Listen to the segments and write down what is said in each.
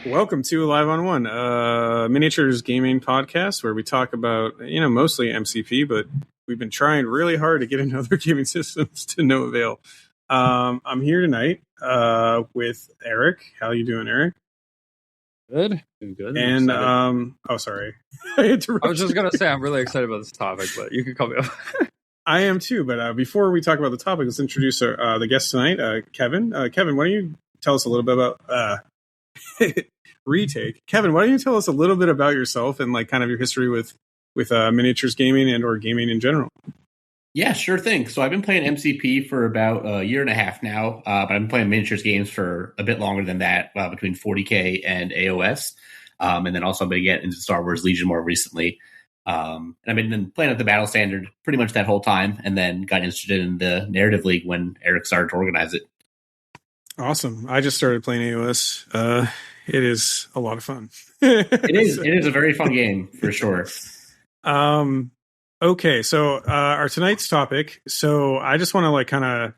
Welcome to Live on One, miniatures gaming podcast where we talk about, mostly MCP, but we've been trying really hard to get into other gaming systems to no avail. I'm here tonight with Eric. How you doing, Eric? Good. Doing good. And sorry. I was just gonna say I'm really excited about this topic, but you can call me up. I am too, but before we talk about the topic, let's introduce the guest tonight, Kevin. Kevin, why don't you tell us a little bit about retake. Kevin, why don't you tell us a little bit about yourself and like kind of your history with miniatures gaming and or gaming in general? Yeah, sure thing. So I've been playing MCP for about a year and a half now, but I've been playing miniatures games for a bit longer than that, between 40K and AOS. And then also I've been getting into Star Wars Legion more recently. And I've been playing at the Battle Standard pretty much that whole time, and then got interested in the Narrative League when Eric started to organize it. Awesome. I just started playing AOS. It is a lot of fun. It is a very fun game for sure. Okay, so our tonight's topic. So I just want to like kind of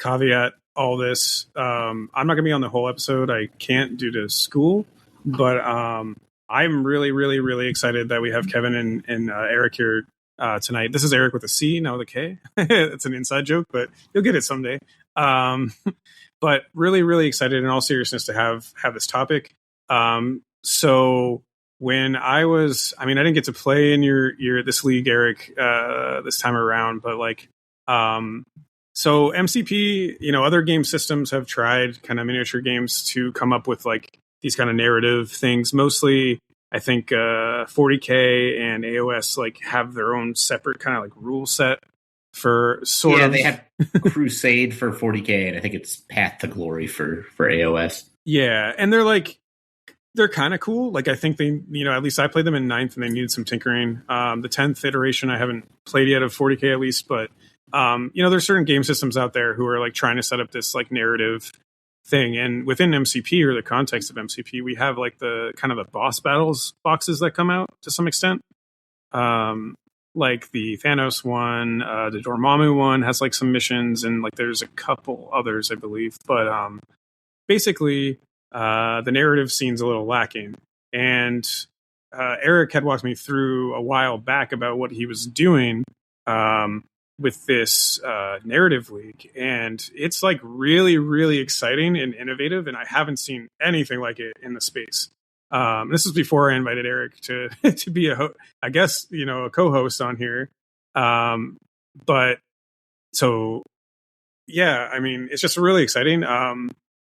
caveat all this. I'm not going to be on the whole episode. I can't due to school, but I'm really, really, really excited that we have Kevin and Eric here tonight. This is Eric with a C, not with a K. It's an inside joke, but you'll get it someday. But really, really excited in all seriousness to have this topic. So when I didn't get to play in your this league, Eric, this time around, but like, so MCP, other game systems have tried kind of miniature games to come up with like these kind of narrative things. Mostly, I think 40K and AOS like have their own separate kind of like rule set. For sort of, they have Crusade for 40K, and I think it's Path to Glory for AOS. Yeah, and they're kind of cool. Like I think they, at least I played them in 9th, and they needed some tinkering. The 10th iteration I haven't played yet of 40K at least, but there's certain game systems out there who are like trying to set up this like narrative thing, and within MCP or the context of MCP, we have like the kind of the boss battles boxes that come out to some extent. Like the Thanos one, the Dormammu one has like some missions, and like there's a couple others, I believe. But basically, the narrative scene's a little lacking. And Eric had walked me through a while back about what he was doing with this narrative league, and it's like really, really exciting and innovative. And I haven't seen anything like it in the space. This was before I invited Eric to be a co-host on here. But so, yeah, I mean, it's just really exciting.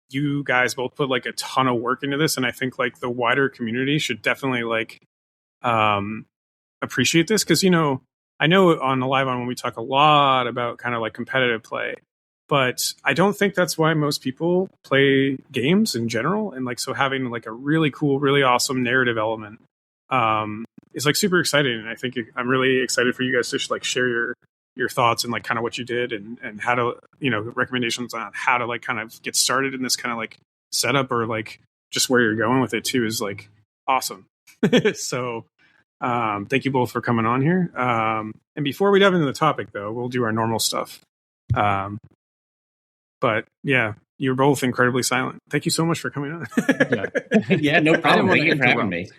You guys both put like a ton of work into this, and I think like the wider community should definitely like appreciate this, because I know on the live on when we talk a lot about kind of like competitive play. But I don't think that's why most people play games in general. And like, so having like a really cool, really awesome narrative element is like super exciting. And I think I'm really excited for you guys to like share your thoughts and like kind of what you did and how to, recommendations on how to like kind of get started in this kind of like setup, or like just where you're going with it too is like awesome. So thank you both for coming on here. And before we dive into the topic though, we'll do our normal stuff. But yeah, you're both incredibly silent. Thank you so much for coming on. Yeah, no problem. Thank you for having me.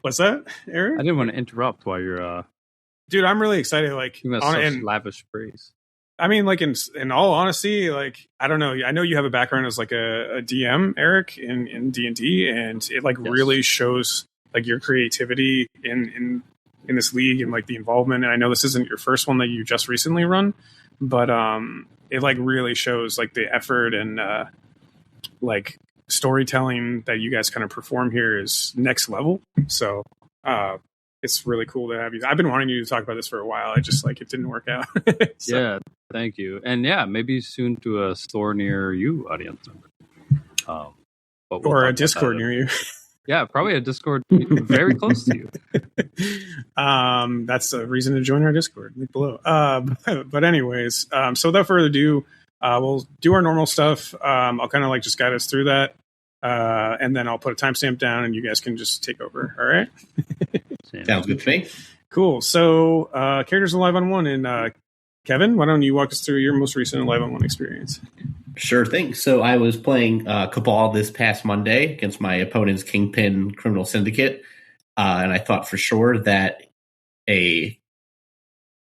What's that, Eric? I didn't want to interrupt while you're. Dude, I'm really excited. Like, such lavish praise. I mean, like in all honesty, like I don't know. I know you have a background as like a DM, Eric, in D&D, and it like really shows like your creativity in this league and like the involvement. And I know this isn't your first one that you just recently run, but it like really shows like the effort and like storytelling that you guys kind of perform here is next level. So it's really cool to have you. I've been wanting you to talk about this for a while. I just like it didn't work out. So. Yeah, thank you. And yeah, maybe soon to a store near you, audience member. Or a Discord near you. Yeah, probably a Discord very close to you. That's a reason to join our Discord. Link below. But anyways, so without further ado, we'll do our normal stuff. I'll kind of like just guide us through that. And then I'll put a timestamp down and you guys can just take over. All right. Sounds good to me. Cool. So, characters alive on one. And Kevin, why don't you walk us through your most recent Live on One experience? Sure thing. So I was playing Cabal this past Monday against my opponent's Kingpin Criminal Syndicate, and I thought for sure that a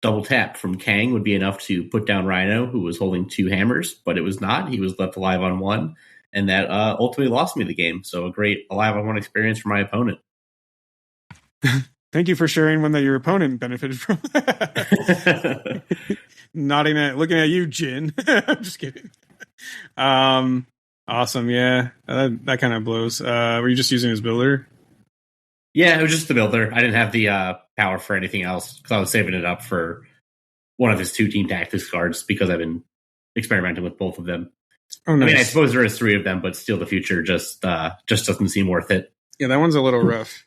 double tap from Kang would be enough to put down Rhino, who was holding 2 hammers, but it was not. He was left alive on 1, and that ultimately lost me the game. So a great Alive on 1 experience for my opponent. Thank you for sharing one that your opponent benefited from. Nodding at, looking at you, Jin. I'm just kidding. Awesome. Yeah, that kind of blows. Were you just using his builder? Yeah, it was just the builder. I didn't have the power for anything else because I was saving it up for one of his 2 team tactics cards because I've been experimenting with both of them. Oh, nice. I mean, I suppose there is 3 of them, but Steal the Future just doesn't seem worth it. Yeah, that one's a little rough.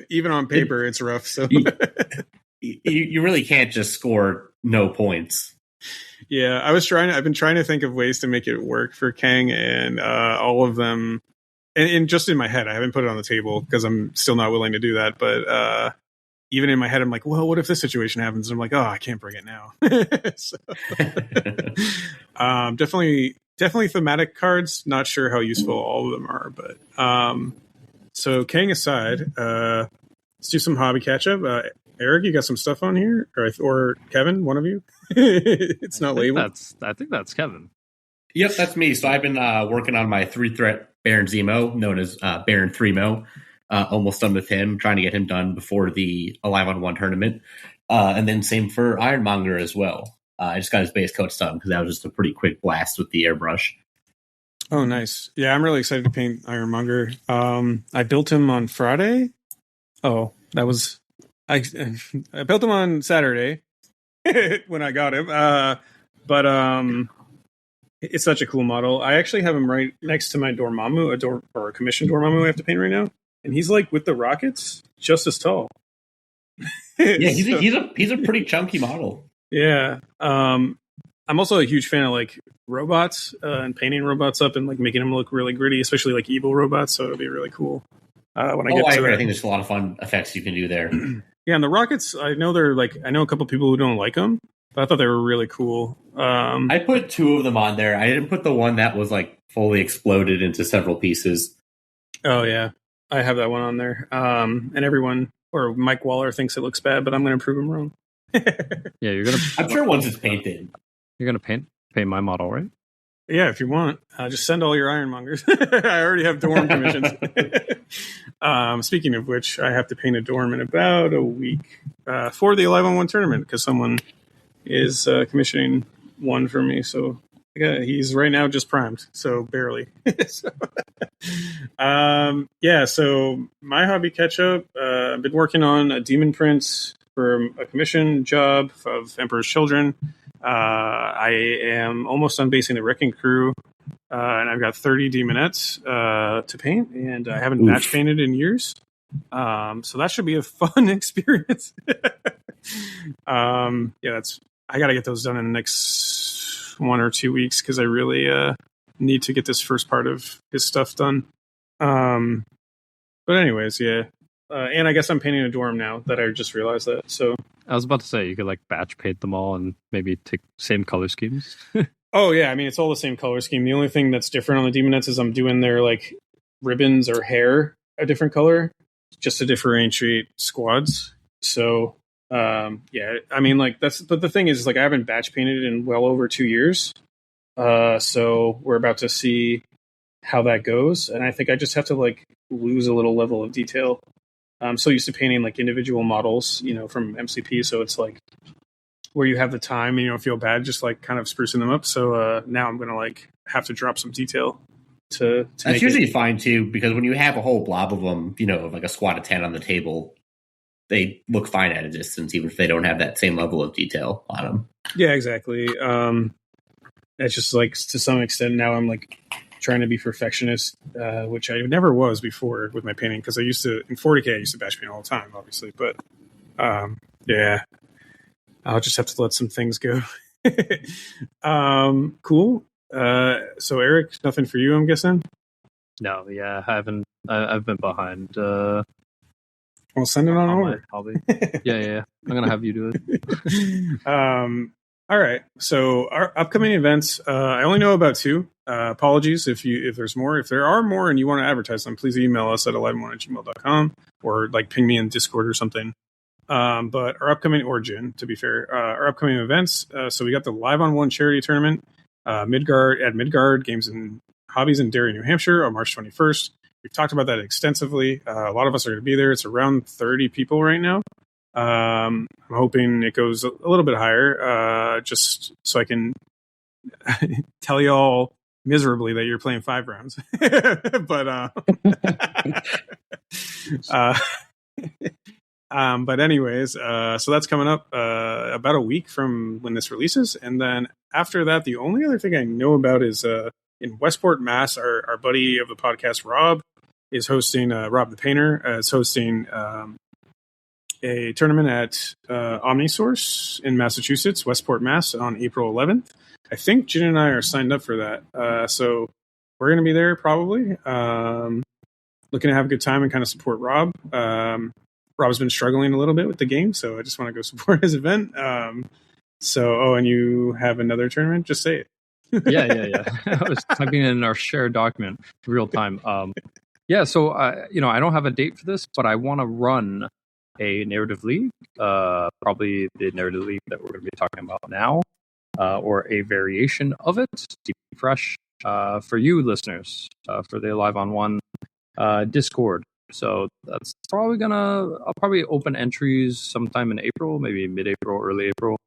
Even on paper, it's rough. So you really can't just score no points. Yeah, I've been trying to think of ways to make it work for Kang, and all of them, and just in my head, I haven't put it on the table because I'm still not willing to do that. But even in my head, I'm like, well, what if this situation happens? And I'm like, oh, I can't bring it now. So, definitely thematic cards. Not sure how useful all of them are, but so Kang aside, let's do some hobby catch up. Eric, you got some stuff on here, or Kevin, one of you? It's not labeled. I think that's Kevin. Yep, that's me. So I've been working on my 3-threat Baron Zemo, known as Baron 3mo. Almost done with him, trying to get him done before the Alive on 1 tournament. And then same for Ironmonger as well. I just got his base coat done because that was just a pretty quick blast with the airbrush. Oh, nice. Yeah, I'm really excited to paint Ironmonger. I built him on Friday. Oh, that was... I built him on Saturday when I got him. But it's such a cool model. I actually have him right next to my Dormammu, a commissioned Dormammu I have to paint right now. And he's like, with the rockets, just as tall. Yeah, he's a pretty chunky model. Yeah. I'm also a huge fan of like robots and painting robots up and like making them look really gritty, especially like evil robots. So it'll be really cool. When I get to agree. I think there's a lot of fun effects you can do there. Yeah, and the rockets, I know a couple people who don't like them, but I thought they were really cool. I put 2 of them on there. I didn't put the one that was like fully exploded into several pieces. Oh yeah, I have that one on there. And everyone, or Mike Waller, thinks it looks bad, but I'm going to prove him wrong. Yeah, you're gonna. I'm sure once it's painted, you're gonna paint my model, right? Yeah, if you want, just send all your Ironmongers. I already have dorm commissions. Speaking of which, I have to paint a dorm in about a week for the Alive on 1 tournament because someone is commissioning one for me. So he's right now just primed, so barely. Yeah, so my hobby catch-up, I've been working on a Demon Prince for a commission job of Emperor's Children. I am almost done basing the Wrecking Crew, and I've got 30 Demonettes to paint, and I haven't batch painted in years. So that should be a fun experience. Yeah, I got to get those done in the next 1 or 2 weeks because I really need to get this first part of his stuff done. But anyways, yeah. And I guess I'm painting a dorm now that I just realized that. So I was about to say you could like batch paint them all and maybe take same color schemes. Oh yeah, I mean it's all the same color scheme. The only thing that's different on the Demonettes is I'm doing their like ribbons or hair a different color just to differentiate squads. So yeah, I mean like but the thing is like I haven't batch painted in well over 2 years. So we're about to see how that goes, and I think I just have to like lose a little level of detail. I'm so used to painting like individual models, from MCP. So it's like where you have the time and you don't feel bad, just like kind of sprucing them up. So now I'm going to like have to drop some detail to That's usually fine too, because when you have a whole blob of them, like a squad of 10 on the table, they look fine at a distance, even if they don't have that same level of detail on them. Yeah, exactly. It's just like to some extent now I'm like trying to be perfectionist, which I never was before with my painting, because in 40K I used to batch paint all the time, obviously. But yeah, I'll just have to let some things go. Cool. So Eric, nothing for you, I'm guessing? No, yeah, I haven't. I've been behind. Well, send it on over. Yeah. I'm gonna have you do it. All right. So our upcoming events, I only know about two. Apologies if there's more. If there are more and you want to advertise them, please email us at alive1@gmail.com or like ping me in Discord or something. But our upcoming origin, to be fair, our upcoming events. So we got the Live on One charity tournament, Midgard Games and Hobbies in Derry, New Hampshire, on March 21st. We've talked about that extensively. A lot of us are going to be there. It's around 30 people right now. I'm hoping it goes a little bit higher, just so I can tell you all miserably that you're playing 5 rounds. But anyways, so that's coming up about a week from when this releases, and then after that, the only other thing I know about is in Westport, Mass. Our buddy of the podcast, Rob, is hosting. Rob the Painter is hosting a tournament at OmniSource in Massachusetts, Westport, Mass. On April 11th. I think Jen and I are signed up for that, so we're going to be there probably. Looking to have a good time and kind of support Rob. Rob's been struggling a little bit with the game, so I just want to go support his event. And you have another tournament? Just say it. Yeah. I was typing in our shared document real time. So I don't have a date for this, but I want to run a narrative league, probably the narrative league that we're going to be talking about now, or a variation of it, to be fresh for you listeners, for the Live on One Discord. So that's probably I'll probably open entries sometime in April, maybe mid-April, early April,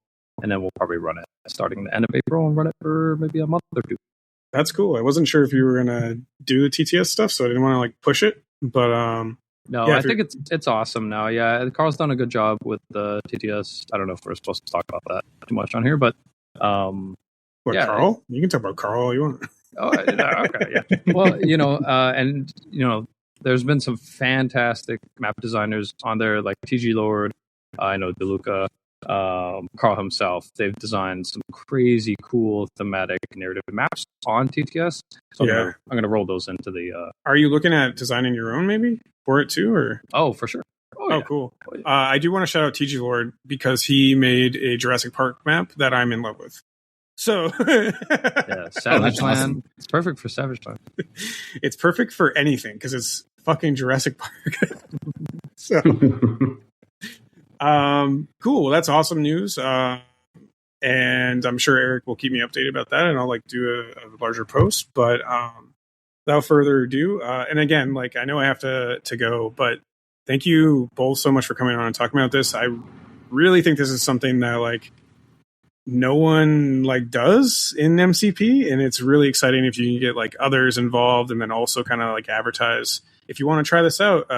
and then we'll probably run it starting the end of April and run it for maybe a month or two. That's cool. I wasn't sure if you were going to do the TTS stuff, so I didn't want to push it, but no, I think it's awesome now. Yeah, Carl's done a good job with the TTS. I don't know if we're supposed to talk about that too much on here, but Carl? You can talk about Carl all you want. Oh, okay, yeah. Well, there's been some fantastic map designers on there, like TG Lord. I know DeLuca, Carl himself. They've designed some crazy, cool thematic narrative maps on TTS. So I'm gonna roll those into the. Are you looking at designing your own maybe for it too, or? Oh, for sure. Oh, cool. I do want to shout out TG Lord because he made a Jurassic Park map that I'm in love with. So, Savage Land. Awesome. It's perfect for Savage Land. It's perfect for anything because it's fucking Jurassic Park. So, cool. Well, that's awesome news. And I'm sure Eric will keep me updated about that, and I'll do a larger post. But without further ado, and again, I know I have to go, but thank you both so much for coming on and talking about this. I really think this is something that no one does in MCP, and it's really exciting if you can get others involved, and then also kind of advertise. If you want to try this out,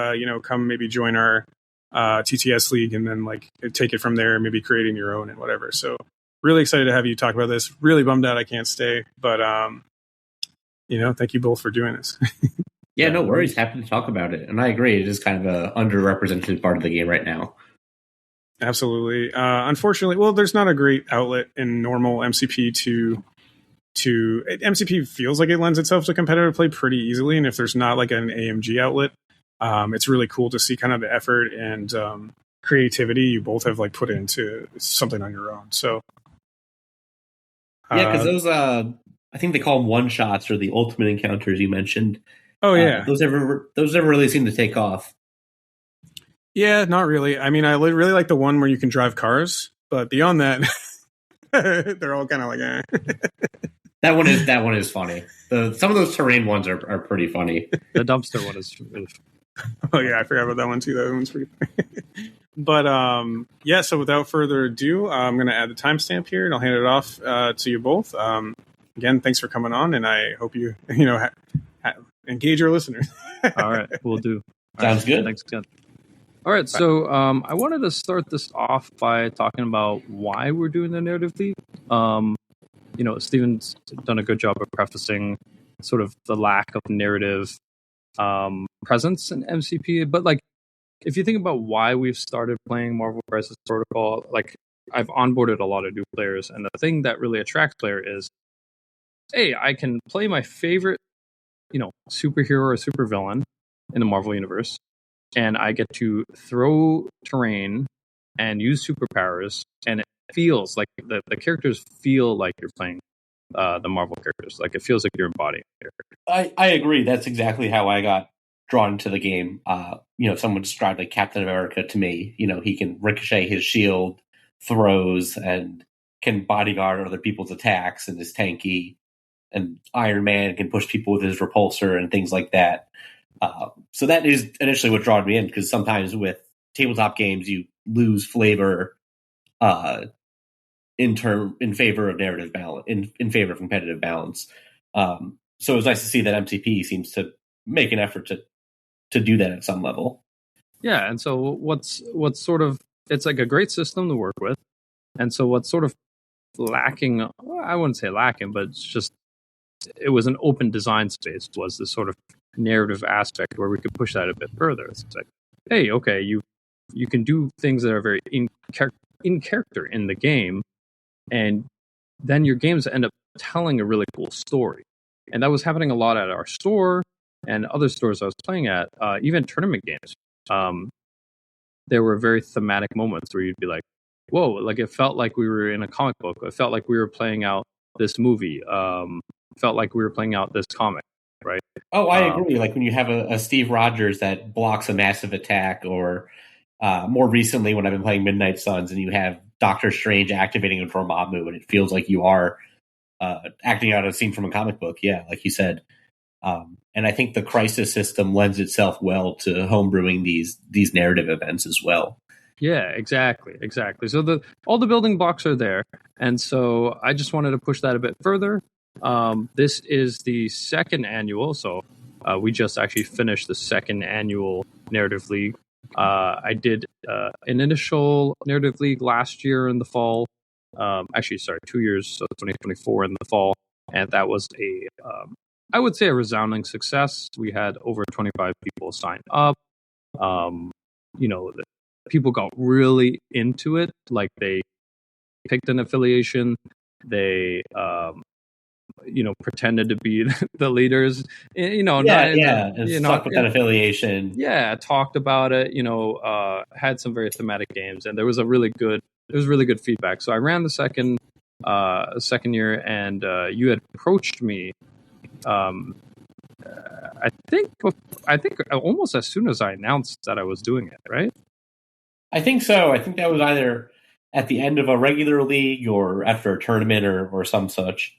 come maybe join our TTS league, and then take it from there, maybe creating your own and whatever. So really excited to have you talk about this. Really bummed out I can't stay, but thank you both for doing this. Yeah, no worries. Happy to talk about it. And I agree, it is kind of a underrepresented part of the game right now. Absolutely. Unfortunately, there's not a great outlet in normal MCP to MCP feels like it lends itself to competitive play pretty easily. And if there's not an AMG outlet, it's really cool to see kind of the effort and creativity you both have put into something on your own. So because those I think they call them one shots, or the ultimate encounters you mentioned. Oh yeah, those never really seem to take off. Yeah, not really. I mean, I really like the one where you can drive cars, but beyond that, they're all kind of eh. That one is funny. Some of those terrain ones are pretty funny. The dumpster one is really funny. Oh yeah, I forgot about that one too. That one's pretty funny. But so without further ado, I'm going to add the timestamp here, and I'll hand it off to you both. Again, thanks for coming on, and I hope you engage your listeners. All right, we'll do. Sounds good. Thanks, Ken. All right, so I wanted to start this off by talking about why we're doing the narrative league. Steven's done a good job of prefacing sort of the lack of narrative presence in MCP. But if you think about why we've started playing Marvel Crisis Protocol, I've onboarded a lot of new players, and the thing that really attracts players is, hey, I can play my favorite, superhero or supervillain in the Marvel universe, and I get to throw terrain and use superpowers, and feels like the characters feel like you're playing the Marvel characters. Like it feels like you're embodying the character. I agree. That's exactly how I got drawn into the game. Someone described like Captain America to me. He can ricochet his shield, throws, and can bodyguard other people's attacks and is tanky. And Iron Man can push people with his repulsor and things like that. So that is initially what drew me in, because sometimes with tabletop games you lose flavor in favor of narrative balance, in favor of competitive balance. So it was nice to see that MCP seems to make an effort to do that at some level. Yeah, and so what's sort of, it's like a great system to work with, and so what's sort of lacking, I wouldn't say lacking, but it's just, it was an open design space, was this sort of narrative aspect where we could push that a bit further. It's like, hey, okay, you can do things that are very in character in the game, and then your games end up telling a really cool story. And that was happening a lot at our store and other stores I was playing at, even tournament games. There were very thematic moments where you'd be like, whoa, like it felt like we were in a comic book. It felt like we were playing out this movie. Felt like we were playing out this comic, right? Oh, I agree. Like when you have a Steve Rogers that blocks a massive attack, or more recently when I've been playing Midnight Suns and you have Doctor Strange activating a Dormammu and it feels like you are acting out a scene from a comic book. Yeah, like you said. And I think the crisis system lends itself well to homebrewing these narrative events as well. Yeah, exactly. So all the building blocks are there, and so I just wanted to push that a bit further. This is the second annual, so we just actually finished the second annual Narrative League. I did an initial Narrative League last year in the fall. 2 years, so 2024 in the fall, and that was I would say a resounding success. We had over 25 people sign up. People got really into it. Like they picked an affiliation. They, pretended to be the leaders. Stuck with that affiliation. Yeah, talked about it. Had some very thematic games, and there was really good feedback. So I ran the second year, and you had approached me. I think almost as soon as I announced that I was doing it, right? I think so. I think that was either at the end of a regular league or after a tournament or some such.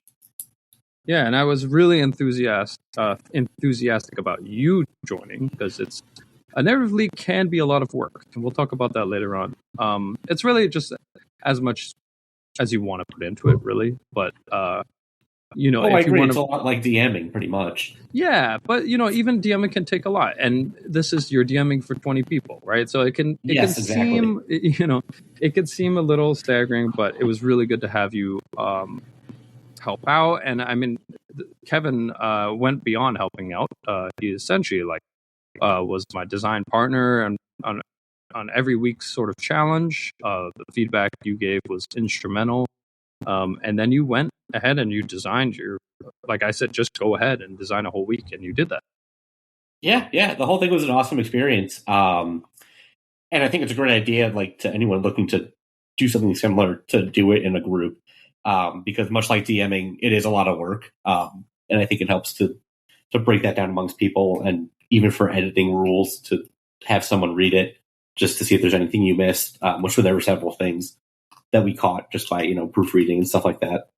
Yeah, and I was really enthusiastic about you joining, because a narrative league can be a lot of work, and we'll talk about that later on. It's really just as much as you want to put into it, really. But I agree. It's a lot like DMing, pretty much. Yeah, but even DMing can take a lot, and this is you're DMing for 20 people, right? So it can seem it could seem a little staggering, but it was really good to have you help out. And I mean, Kevin went beyond helping out. He essentially was my design partner and on every week's sort of challenge. The feedback you gave was instrumental. And then you went ahead and you designed like I said, just go ahead and design a whole week, and you did that. Yeah. The whole thing was an awesome experience. And I think it's a great idea, like to anyone looking to do something similar, to do it in a group. Because much like DMing, it is a lot of work. And I think it helps to break that down amongst people, and even for editing rules, to have someone read it just to see if there's anything you missed, which there were several things that we caught just by, proofreading and stuff like that.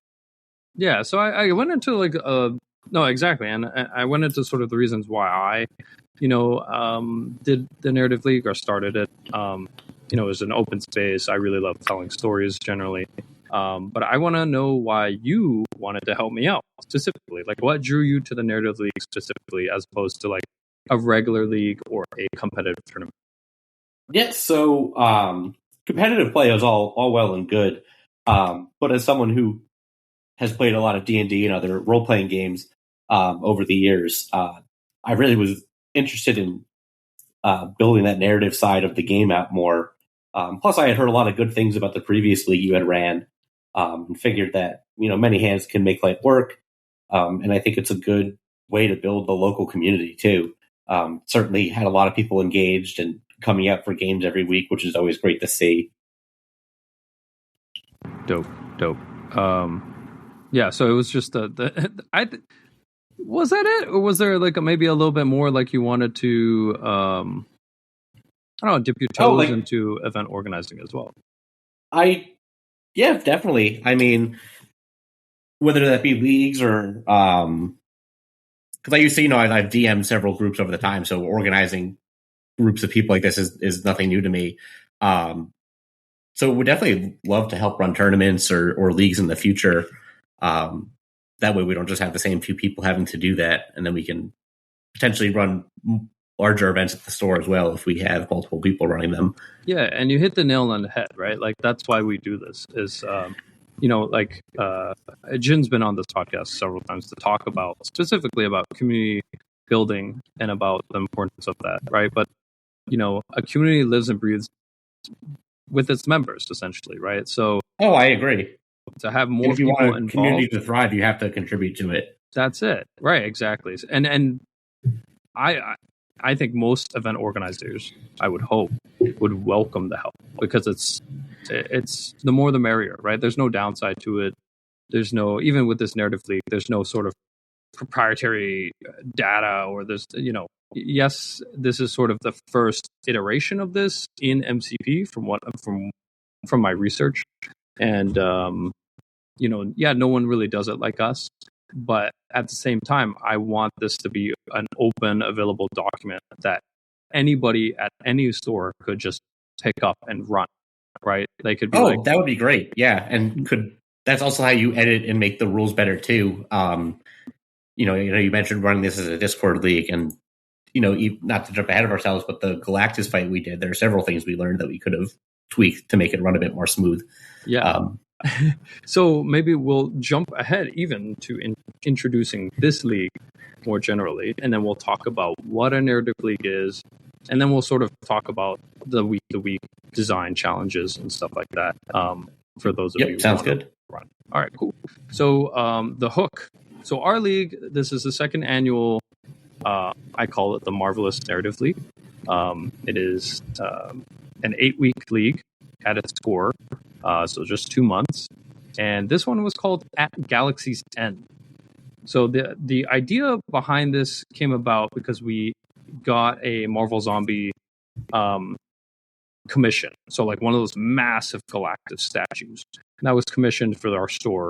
Yeah. So I went into no, exactly. And I went into sort of the reasons why I, did the Narrative League or started it. It was an open space. I really love telling stories generally. But I want to know why you wanted to help me out specifically. Like, what drew you to the Narrative League specifically, as opposed to like a regular league or a competitive tournament? Yes. So competitive play is all well and good. But as someone who has played a lot of D&D and other role-playing games over the years, I really was interested in building that narrative side of the game out more. Plus, I had heard a lot of good things about the previous league you had ran, and figured that many hands can make light work. And I think it's a good way to build the local community too. Certainly had a lot of people engaged and coming out for games every week, which is always great to see. Dope. Yeah, so it was just was that it, or was there like maybe a little bit more, like you wanted to I don't know, dip your toes into event organizing as well? Yeah, definitely. I mean, whether that be leagues or because I used to, I've DM'd several groups over the time, so organizing groups of people like this is nothing new to me. So we'd definitely love to help run tournaments or leagues in the future. That way we don't just have the same few people having to do that, and then we can potentially run larger events at the store as well if we have multiple people running them. Yeah, and you hit the nail on the head, right? Like that's why we do this is Jin's been on this podcast several times to talk about specifically about community building and about the importance of that, right? But a community lives and breathes with its members, essentially, right? So, I agree. To have more if you people want a involved, community to thrive, you have to contribute to it. That's it, right? Exactly. And I think most event organizers, I would hope, would welcome the help, because it's the more the merrier, right? There's no downside to it. There's no, even with this narrative league, there's no sort of proprietary data, or there's yes, this is sort of the first iteration of this in MCP from my research, and no one really does it like us. But at the same time, I want this to be an open, available document that anybody at any store could just pick up and run, right? They could be that would be great. Yeah. And that's also how you edit and make the rules better too. You mentioned running this as a Discord league, and, not to jump ahead of ourselves, but the Galactus fight we did, there are several things we learned that we could have tweaked to make it run a bit more smooth. Yeah. So maybe we'll jump ahead even to introducing this league more generally, and then we'll talk about what a narrative league is, and then we'll sort of talk about the week-to-week design challenges and stuff like that. For those of you who sounds good. Run. All right, cool. So the hook. So our league, this is the second annual. I call it the Marvelous Narrative League. It is an 8-week league at its core. So just 2 months. And this one was called At Galaxy's End. So the idea behind this came about because we got a Marvel Zombie commission. So like one of those massive Galactus statues. And that was commissioned for our store.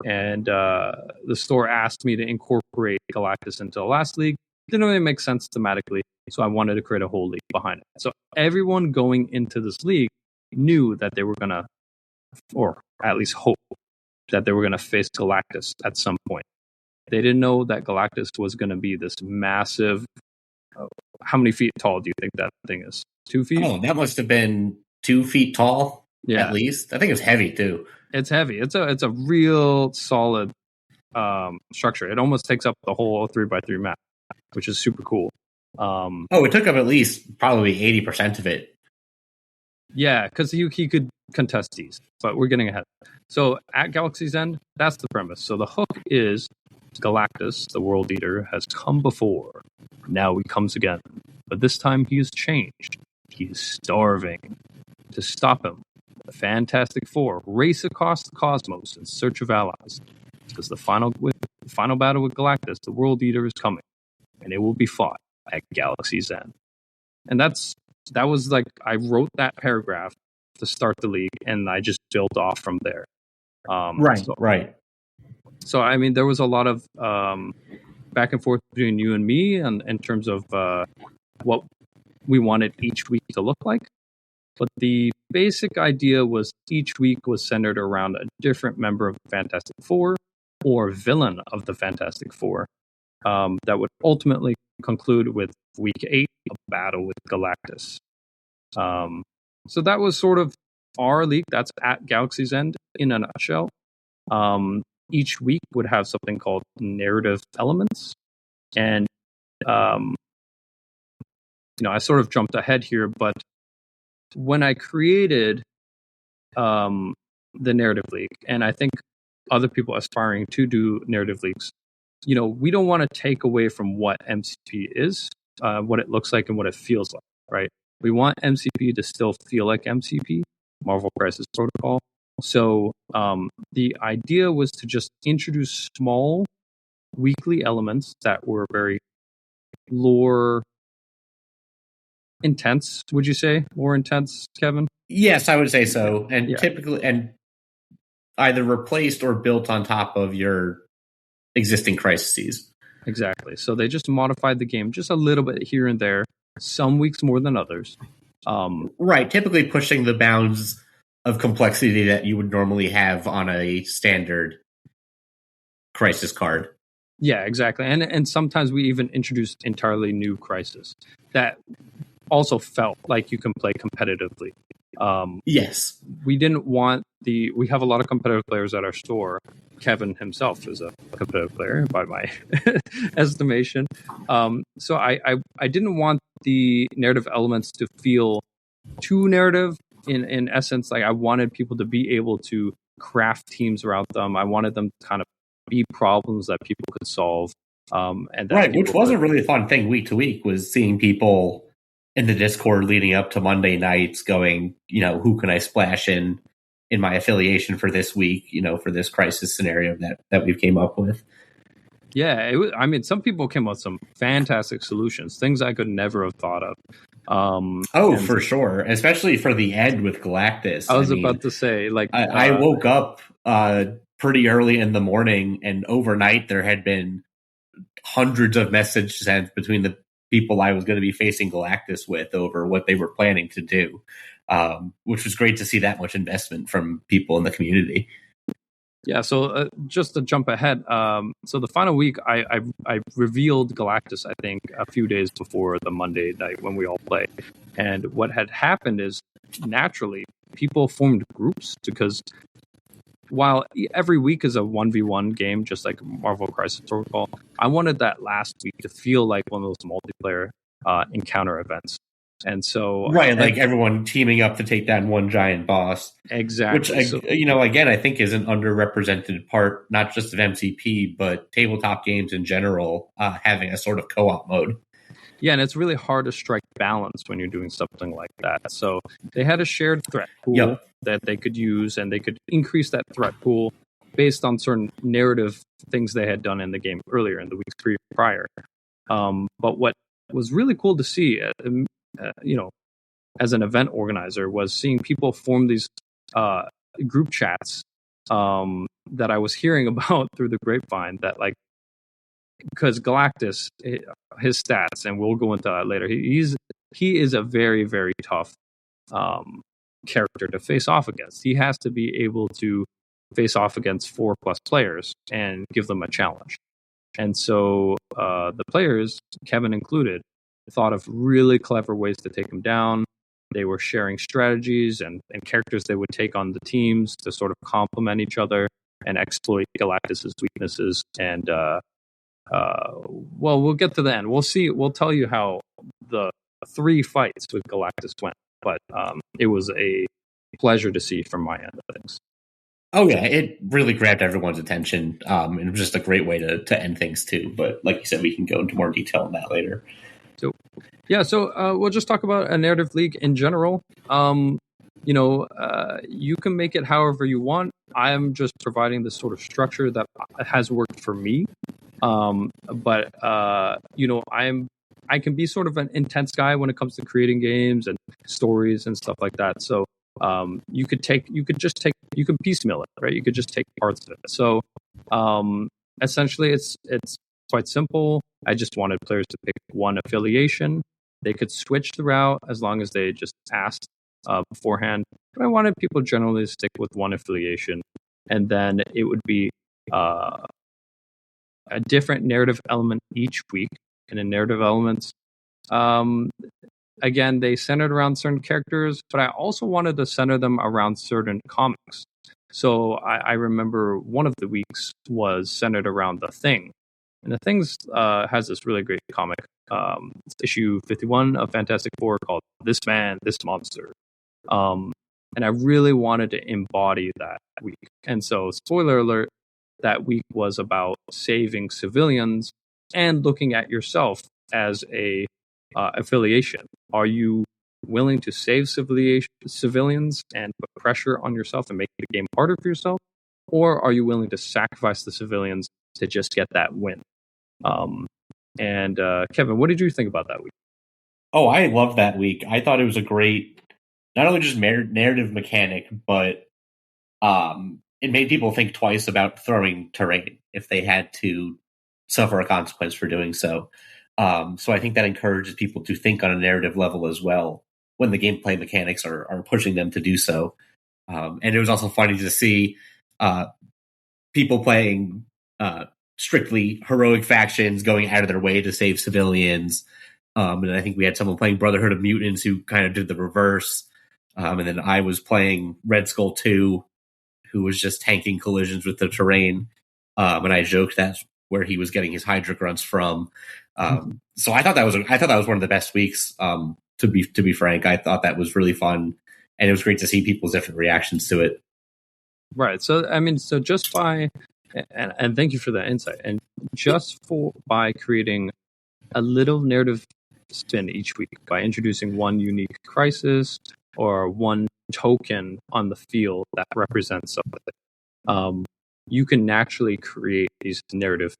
And the store asked me to incorporate Galactus into the last league. It didn't really make sense thematically. So I wanted to create a whole league behind it. So everyone going into this league knew that they were going to, or at least hope that they were going to face Galactus at some point. They didn't know that Galactus was going to be this massive. How many feet tall do you think that thing is? 2 feet? Oh, that must have been 2 feet tall, at least. I think it was heavy too. It's heavy. It's a real solid structure. It almost takes up the whole 3x3 map, which is super cool. It took up at least probably 80% of it. Yeah, because he could contest these, but we're getting ahead. So at Galaxy's End, that's the premise. So the hook is Galactus, the world eater, has come before. Now he comes again. But this time he has changed. He is starving. To stop him, the Fantastic Four race across the cosmos in search of allies. Because the final battle with Galactus, the world eater, is coming. And it will be fought at Galaxy's End. And that was like, I wrote that paragraph to start the league, and I just built off from there. Right. So, I mean, there was a lot of back and forth between you and me in terms of what we wanted each week to look like. But the basic idea was each week was centered around a different member of the Fantastic Four or villain of the Fantastic Four that would ultimately conclude with week 8, a battle with Galactus. So that was sort of our league. That's at Galaxy's End in a nutshell. Each week would have something called narrative elements. And, I sort of jumped ahead here, but when I created the narrative league, and I think other people aspiring to do narrative leagues, we don't want to take away from what MCP is, what it looks like and what it feels like, right? We want MCP to still feel like MCP, Marvel Crisis Protocol, So the idea was to just introduce small weekly elements that were very lore intense. Would you say lore intense, Kevin? Yes, I would say so. And Yeah. typically, and either replaced or built on top of your existing crises. Exactly. So they just modified the game just a little bit here and there, some weeks more than others. Right, typically pushing the bounds of complexity that you would normally have on a standard crisis card. Yeah, exactly. And sometimes we even introduced entirely new crisis that also felt like you can play competitively. Yes. We didn't want we have a lot of competitive players at our store. Kevin himself is a competitive player by my estimation. So I didn't want the narrative elements to feel too narrative. In essence, like I wanted people to be able to craft teams around them. I wanted them to kind of be problems that people could solve. And that right, which was a really fun thing week to week, was seeing people in the Discord leading up to Monday nights going, who can I splash in my affiliation for this week, for this crisis scenario that we've came up with. Yeah, some people came up with some fantastic solutions, things I could never have thought of. For sure, especially for the end with Galactus. I was about to say, like, I woke up pretty early in the morning, and overnight there had been hundreds of messages sent between the people I was going to be facing Galactus with over what they were planning to do, which was great to see that much investment from people in the community. Yeah, so just to jump ahead, so the final week, I revealed Galactus, I think, a few days before the Monday night when we all play. And what had happened is, naturally, people formed groups, because while every week is a 1v1 game, just like Marvel Crisis Protocol, I wanted that last week to feel like one of those multiplayer encounter events. And so, right, like everyone teaming up to take down one giant boss. Exactly. Which, again, I think is an underrepresented part, not just of MCP, but tabletop games in general, having a sort of co-op mode. Yeah, and it's really hard to strike balance when you're doing something like that. So they had a shared threat pool that they could use, and they could increase that threat pool based on certain narrative things they had done in the game earlier in the weeks prior. But what was really cool to see, as an event organizer, was seeing people form these group chats that I was hearing about through the grapevine, that, like, because Galactus, his stats, and we'll go into that later, he is a very, very tough character to face off against. He has to be able to face off against 4+ players and give them a challenge. And so the players, Kevin included, thought of really clever ways to take him down. They were sharing strategies and characters they would take on the teams to sort of complement each other and exploit Galactus's weaknesses. And we'll get to the end. We'll see. We'll tell you how the 3 fights with Galactus went. But it was a pleasure to see from my end of things. Oh yeah, it really grabbed everyone's attention. And it was just a great way to end things too. But like you said, we can go into more detail on that later. So we'll just talk about a narrative league in general. You can make it however you want. I am just providing this sort of structure that has worked for me. But I can be sort of an intense guy when it comes to creating games and stories and stuff like that. So you could piecemeal it, right? You could just take parts of it. So essentially, it's quite simple. I just wanted players to pick one affiliation. They could switch throughout as long as they just asked beforehand. But I wanted people generally to stick with one affiliation, and then it would be a different narrative element each week. And in narrative elements, again, they centered around certain characters, but I also wanted to center them around certain comics. So I remember one of the weeks was centered around The Thing. And The Thing has this really great comic. It's issue 51 of Fantastic Four, called This Man, This Monster. And I really wanted to embody that week. And so, spoiler alert, that week was about saving civilians and looking at yourself as a affiliation. Are you willing to save civilians and put pressure on yourself and make the game harder for yourself? Or are you willing to sacrifice the civilians to just get that win? Kevin, what did you think about that week? Oh, I loved that week. I thought it was a great, not only just narrative mechanic, but it made people think twice about throwing terrain if they had to suffer a consequence for doing so. So I think that encourages people to think on a narrative level as well when the gameplay mechanics are pushing them to do so. And it was also funny to see people playing strictly heroic factions going out of their way to save civilians. And I think we had someone playing Brotherhood of Mutants who kind of did the reverse. And then I was playing Red Skull 2, who was just tanking collisions with the terrain. And I joked that's where he was getting his Hydra grunts from. So I thought that was one of the best weeks. To be frank, I thought that was really fun, and it was great to see people's different reactions to it. Right. So I mean, so just by and thank you for that insight, and just by creating a little narrative spin each week by introducing one unique crisis or one token on the field that represents something, you can naturally create these narrative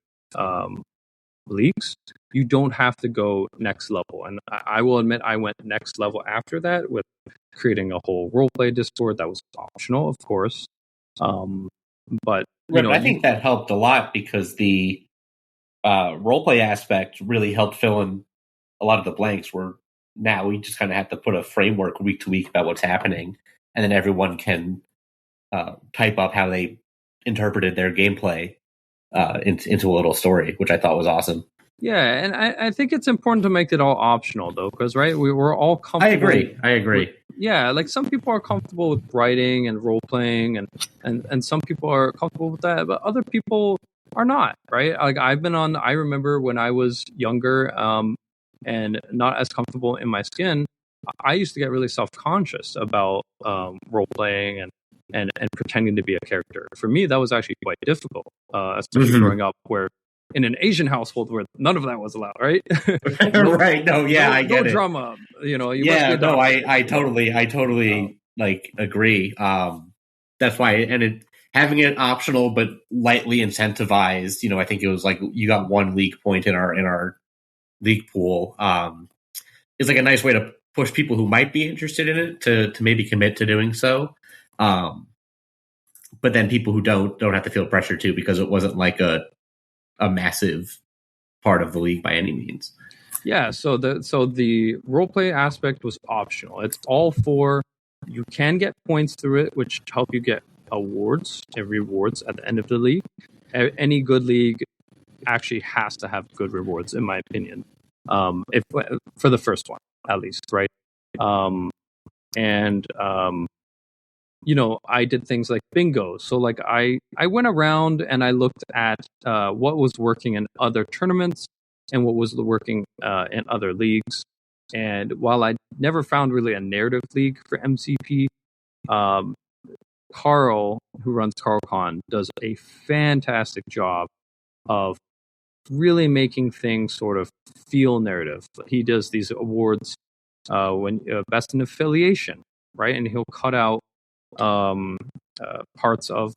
leaks. You don't have to go next level. And I will admit I went next level after that with creating a whole roleplay Discord that was optional, of course. But I think that helped a lot because the roleplay aspect really helped fill in a lot of the blanks where now we just kind of have to put a framework week to week about what's happening, and then everyone can type up how they interpreted their gameplay into a little story, which I thought was awesome. Yeah, and I think it's important to make it all optional, though, because, right, we're all comfortable. I agree. Yeah, like some people are comfortable with writing and role-playing, and some people are comfortable with that, but other people are not, right? Like I remember when I was younger and not as comfortable in my skin, I used to get really self-conscious about role-playing and pretending to be a character. For me, that was actually quite difficult, especially growing up where in an Asian household where none of that was allowed, right? Right. No, yeah, I get it. No drama, I totally like agree. That's why, having it optional but lightly incentivized, I think it was like you got one league point in our league pool. Is like a nice way to push people who might be interested in it to maybe commit to doing so. But then people who don't have to feel pressure too, because it wasn't like a massive part of the league by any means. Yeah, so the roleplay aspect was optional. It's all for, you can get points through it, which help you get awards and rewards at the end of the league. Any good league actually has to have good rewards, in my opinion. If for the first one, at least, right? I did things like bingo. So like I went around and I looked at what was working in other tournaments and what was working in other leagues. And while I never found really a narrative league for MCP, Carl, who runs CarlCon, does a fantastic job of really making things sort of feel narrative. He does these awards when best in affiliation, right? And he'll cut out parts of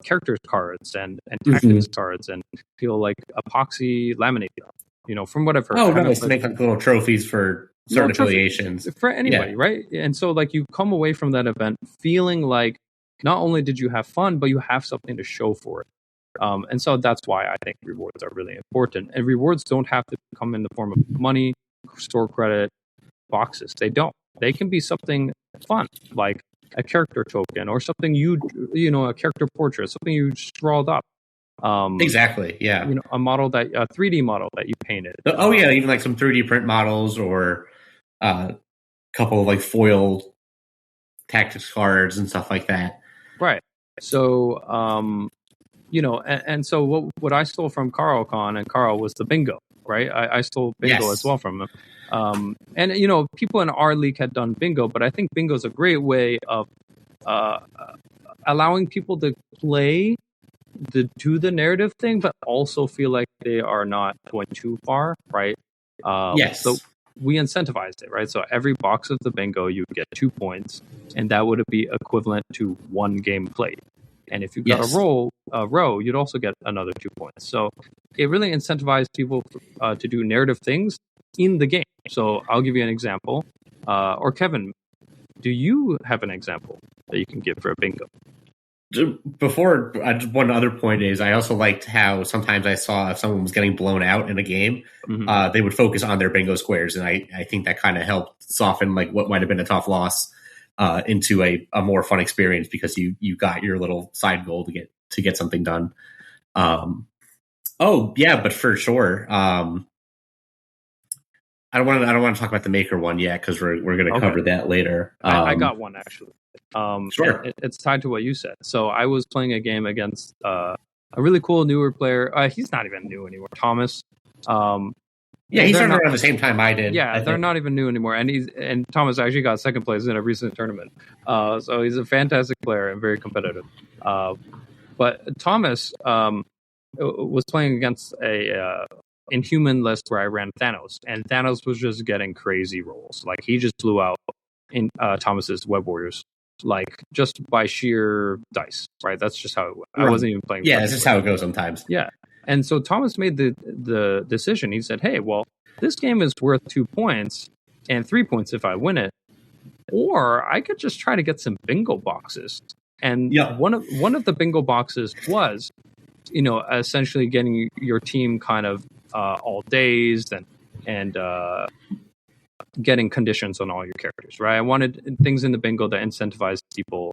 characters cards and tactics cards, and he'll like epoxy laminate them, from whatever. Oh, nice. Make like little trophies for certain affiliations. For anybody, right? And so like you come away from that event feeling like not only did you have fun, but you have something to show for it. And so that's why I think rewards are really important. And rewards don't have to come in the form of money, store credit, boxes. They don't. They can be something fun, like a character token or something a character portrait, something you scrawled up. Exactly. Yeah. A model a 3D model that you painted. Oh yeah, even like some 3D print models or a couple of like foil tactics cards and stuff like that. Right. So, and so what I stole from CarlCon, and Carl, was the bingo, right? I stole bingo as well from him. And people in our league had done bingo, but I think bingo is a great way of allowing people to play do the narrative thing, but also feel like they are not going too far, right? Yes. So we incentivized it, right? So every box of the bingo, you get 2 points, and that would be equivalent to 1 game played. And if you got a row, you'd also get another 2 points. So it really incentivized people to do narrative things in the game. So I'll give you an example. Or Kevin, do you have an example that you can give for a bingo? Before, one other point is I also liked how sometimes I saw if someone was getting blown out in a game, they would focus on their bingo squares, and I think that kind of helped soften like what might have been a tough loss into a more fun experience because you got your little side goal to get something done. But for sure, I don't want to talk about the maker one yet because we're going to cover that later. I got one actually. Sure. It's tied to what you said. So I was playing a game against a really cool newer player. He's not even new anymore. Thomas. He started around the same time I did. Yeah, they're not even new anymore. And Thomas actually got second place in a recent tournament. So he's a fantastic player and very competitive. But Thomas was playing against a Inhuman list where I ran Thanos, and Thanos was just getting crazy rolls. Like he just blew out in Thomas's Web Warriors, like just by sheer dice. Right? That's just how it went. I wasn't even playing. Yeah, that's just how it goes sometimes. Yeah. And so Thomas made the decision. He said, hey, well, this game is worth 2 points and 3 points if I win it. Or I could just try to get some bingo boxes. And one of the bingo boxes was, essentially getting your team kind of all dazed and getting conditions on all your characters, right? I wanted things in the bingo that incentivized people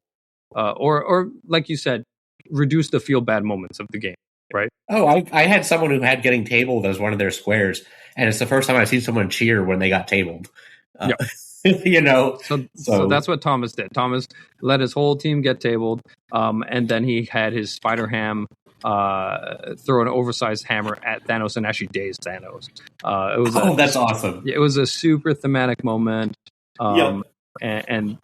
or like you said, reduce the feel bad moments of the game. Right. Oh, I had someone who had getting tabled as one of their squares, and it's the first time I've seen someone cheer when they got tabled. So that's what Thomas did. Thomas let his whole team get tabled, and then he had his Spider Ham throw an oversized hammer at Thanos and actually dazed Thanos. That's awesome. It was a super thematic moment, and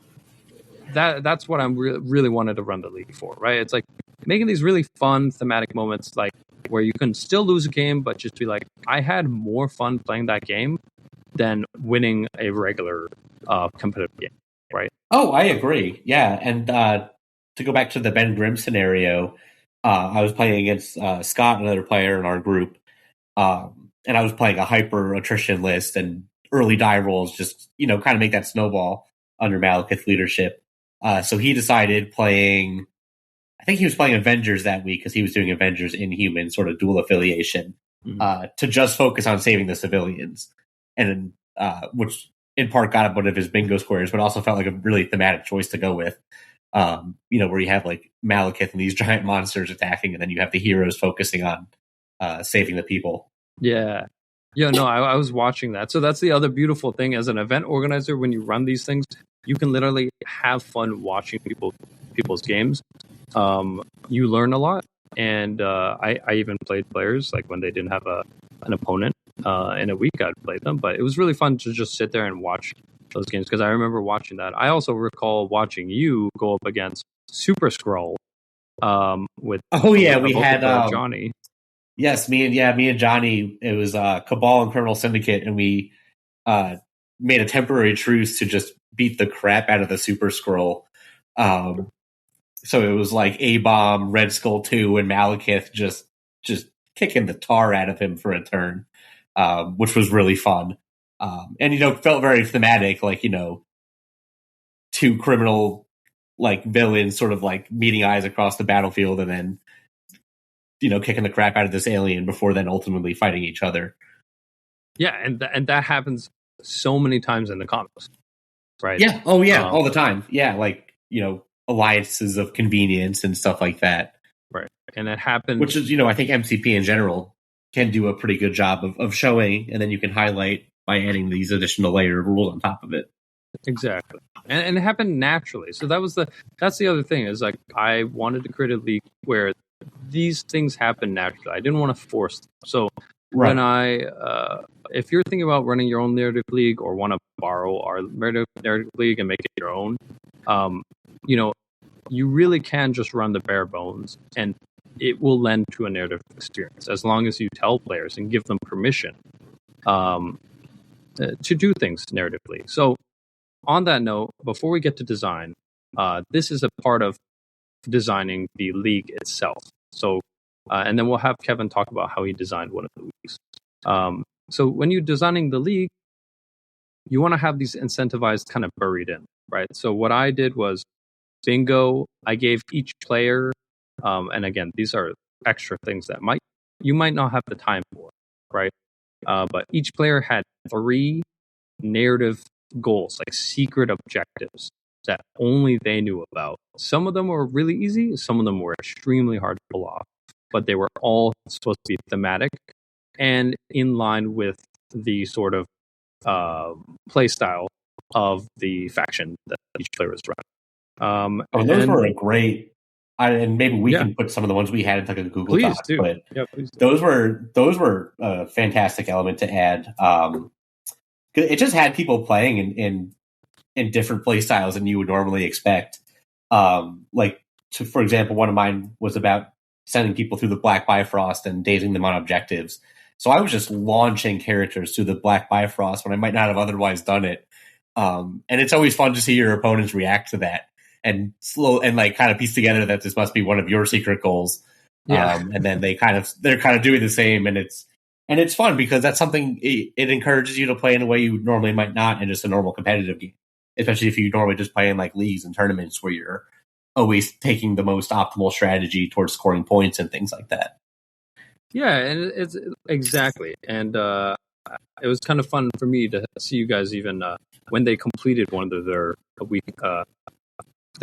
that's what I really wanted to run the league for, right? It's like making these really fun thematic moments, like where you can still lose a game, but just be like, I had more fun playing that game than winning a regular competitive game, right? Oh, I agree. Yeah, and to go back to the Ben Grimm scenario, I was playing against Scott, another player in our group, and I was playing a hyper attrition list, and early die rolls just kind of make that snowball under Malekith's leadership. So he decided playing, I think he was playing Avengers that week because he was doing Avengers Inhuman, sort of dual affiliation, to just focus on saving the civilians. And which in part got up one of his bingo squares, but also felt like a really thematic choice to go with. Where you have like Malekith and these giant monsters attacking, and then you have the heroes focusing on saving the people. Yeah. Yeah, no, I was watching that. So that's the other beautiful thing as an event organizer. When you run these things, you can literally have fun watching people's games. You learn a lot, and I even played players like when they didn't have an opponent in a week. I'd play them, but it was really fun to just sit there and watch those games because I remember watching that. I also recall watching you go up against Super Skrull with we had Johnny. Yes, me and Johnny. It was Cabal and Criminal Syndicate, and we made a temporary truce to just beat the crap out of the Super Skrull. So it was like A-Bomb, Red Skull 2, and Malekith just kicking the tar out of him for a turn, which was really fun. And felt very thematic, like two criminal like villains sort of like meeting eyes across the battlefield, and then kicking the crap out of this alien before then ultimately fighting each other. Yeah, and that happens so many times in the comics, right? Yeah. Oh yeah, all the time. Yeah, like alliances of convenience and stuff like that. Right, and it happens. Which is I think MCP in general can do a pretty good job of showing, and then you can highlight by adding these additional layer of rules on top of it. Exactly, and it happened naturally. So that's the other thing is like I wanted to create a league where these things happen naturally. I didn't want to force them. So when if you're thinking about running your own narrative league or want to borrow our narrative league and make it your own, you really can just run the bare bones and it will lend to a narrative experience as long as you tell players and give them permission to do things narratively. So on that note, before we get to design, this is a part of designing the league itself. So, and then we'll have Kevin talk about how he designed one of the leagues. So when you're designing the league, you want to have these incentivized kind of buried in, right? So what I did was bingo. I gave each player, and again, these are extra things that you might not have the time for, right? But each player had 3 narrative goals, like secret objectives that only they knew about. Some of them were really easy, some of them were extremely hard to pull off, but they were all supposed to be thematic and in line with the sort of play style of the faction that each player is running. Those were a great. And maybe we can put some of the ones we had in like a Google Doc. But please do. Those were a fantastic element to add. It just had people playing in different play styles than you would normally expect. For example, one of mine was about sending people through the Black Bifrost and dazing them on objectives. So I was just launching characters through the Black Bifrost when I might not have otherwise done it. And it's always fun to see your opponents react to that and kind of piece together that this must be one of your secret goals. And then they're kind of doing the same, and it's fun because that's something it encourages you to play in a way you normally might not in just a normal competitive game, especially if you normally just play in like leagues and tournaments where you're always taking the most optimal strategy towards scoring points and things like that. Yeah, and it's exactly. And it was kind of fun for me to see you guys even when they completed one of their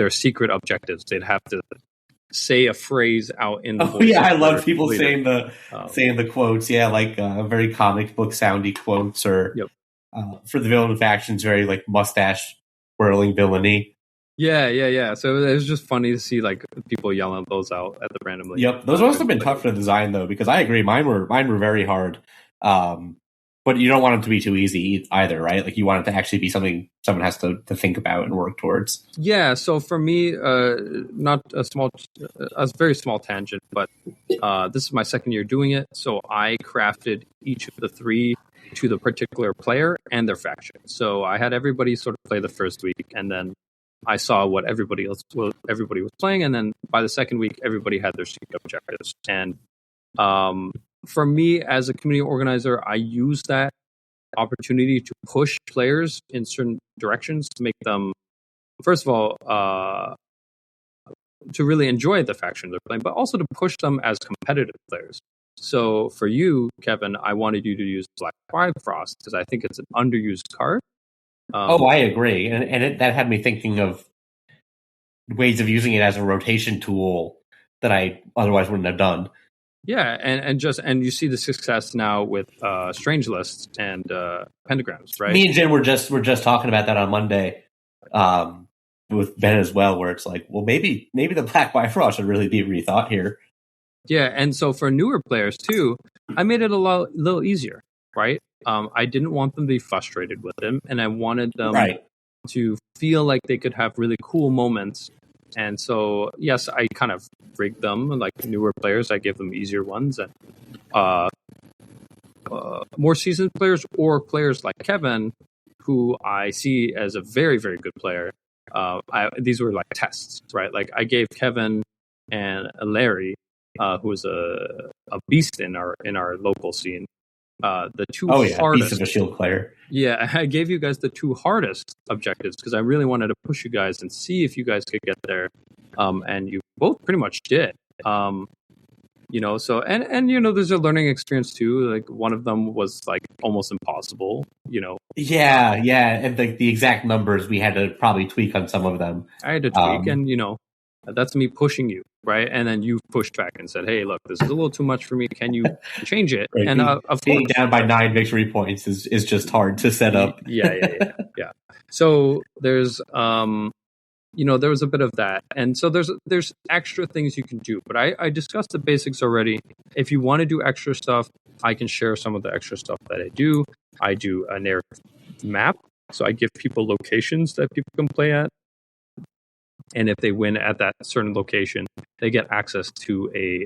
secret objectives, they'd have to say a phrase out in the voice. I love people saying the quotes. Yeah, like very comic book soundy quotes, or for the villain factions, very like mustache whirling villainy. Yeah. So it was just funny to see like people yelling those out at the randomly. Yep, those must have been tough to design though, because I agree, mine were very hard. But you don't want them to be too easy either, right? Like you want it to actually be something someone has to think about and work towards. Yeah. So for me, not a very small tangent, but this is my second year doing it. So I crafted each of the 3 to the particular player and their faction. So I had everybody sort of play the first week, and then I saw what everybody was playing, and then by the second week, everybody had their secret objectives. And for me, as a community organizer, I use that opportunity to push players in certain directions to make them, first of all, to really enjoy the faction they're playing, but also to push them as competitive players. So for you, Kevin, I wanted you to use Black Bifrost because I think it's an underused card. I agree, and that had me thinking of ways of using it as a rotation tool that I otherwise wouldn't have done. Yeah, and you see the success now with Strange Lists and Pentagrams, right? Me and Jen were just talking about that on Monday with Ben as well, where it's like, well, maybe the Black Bifrost should really be rethought here. Yeah, and so for newer players too, I made it a little easier, right? I didn't want them to be frustrated with them, and I wanted them to feel like they could have really cool moments. And so, yes, I kind of rigged them like newer players. I gave them easier ones, and more seasoned players or players like Kevin, who I see as a very, very good player. These were like tests, right? Like I gave Kevin and Larry, who was a beast in our local scene, the 2 hardest. Beast of a shield player. Yeah, I gave you guys the 2 hardest objectives because I really wanted to push you guys and see if you guys could get there. And you both pretty much did. So there's a learning experience too. Like one of them was like almost impossible, Yeah, and the exact numbers we had to probably tweak on some of them. I had to tweak, and that's me pushing you, right? And then you pushed back and said, "Hey, look, this is a little too much for me. Can you change it?" Right. And of being course, down by 9 victory points is just hard to set up. Yeah. So there's there was a bit of that, and so there's extra things you can do. But I discussed the basics already. If you want to do extra stuff, I can share some of the extra stuff that I do. I do a narrative map, so I give people locations that people can play at. And if they win at that certain location, they get access to a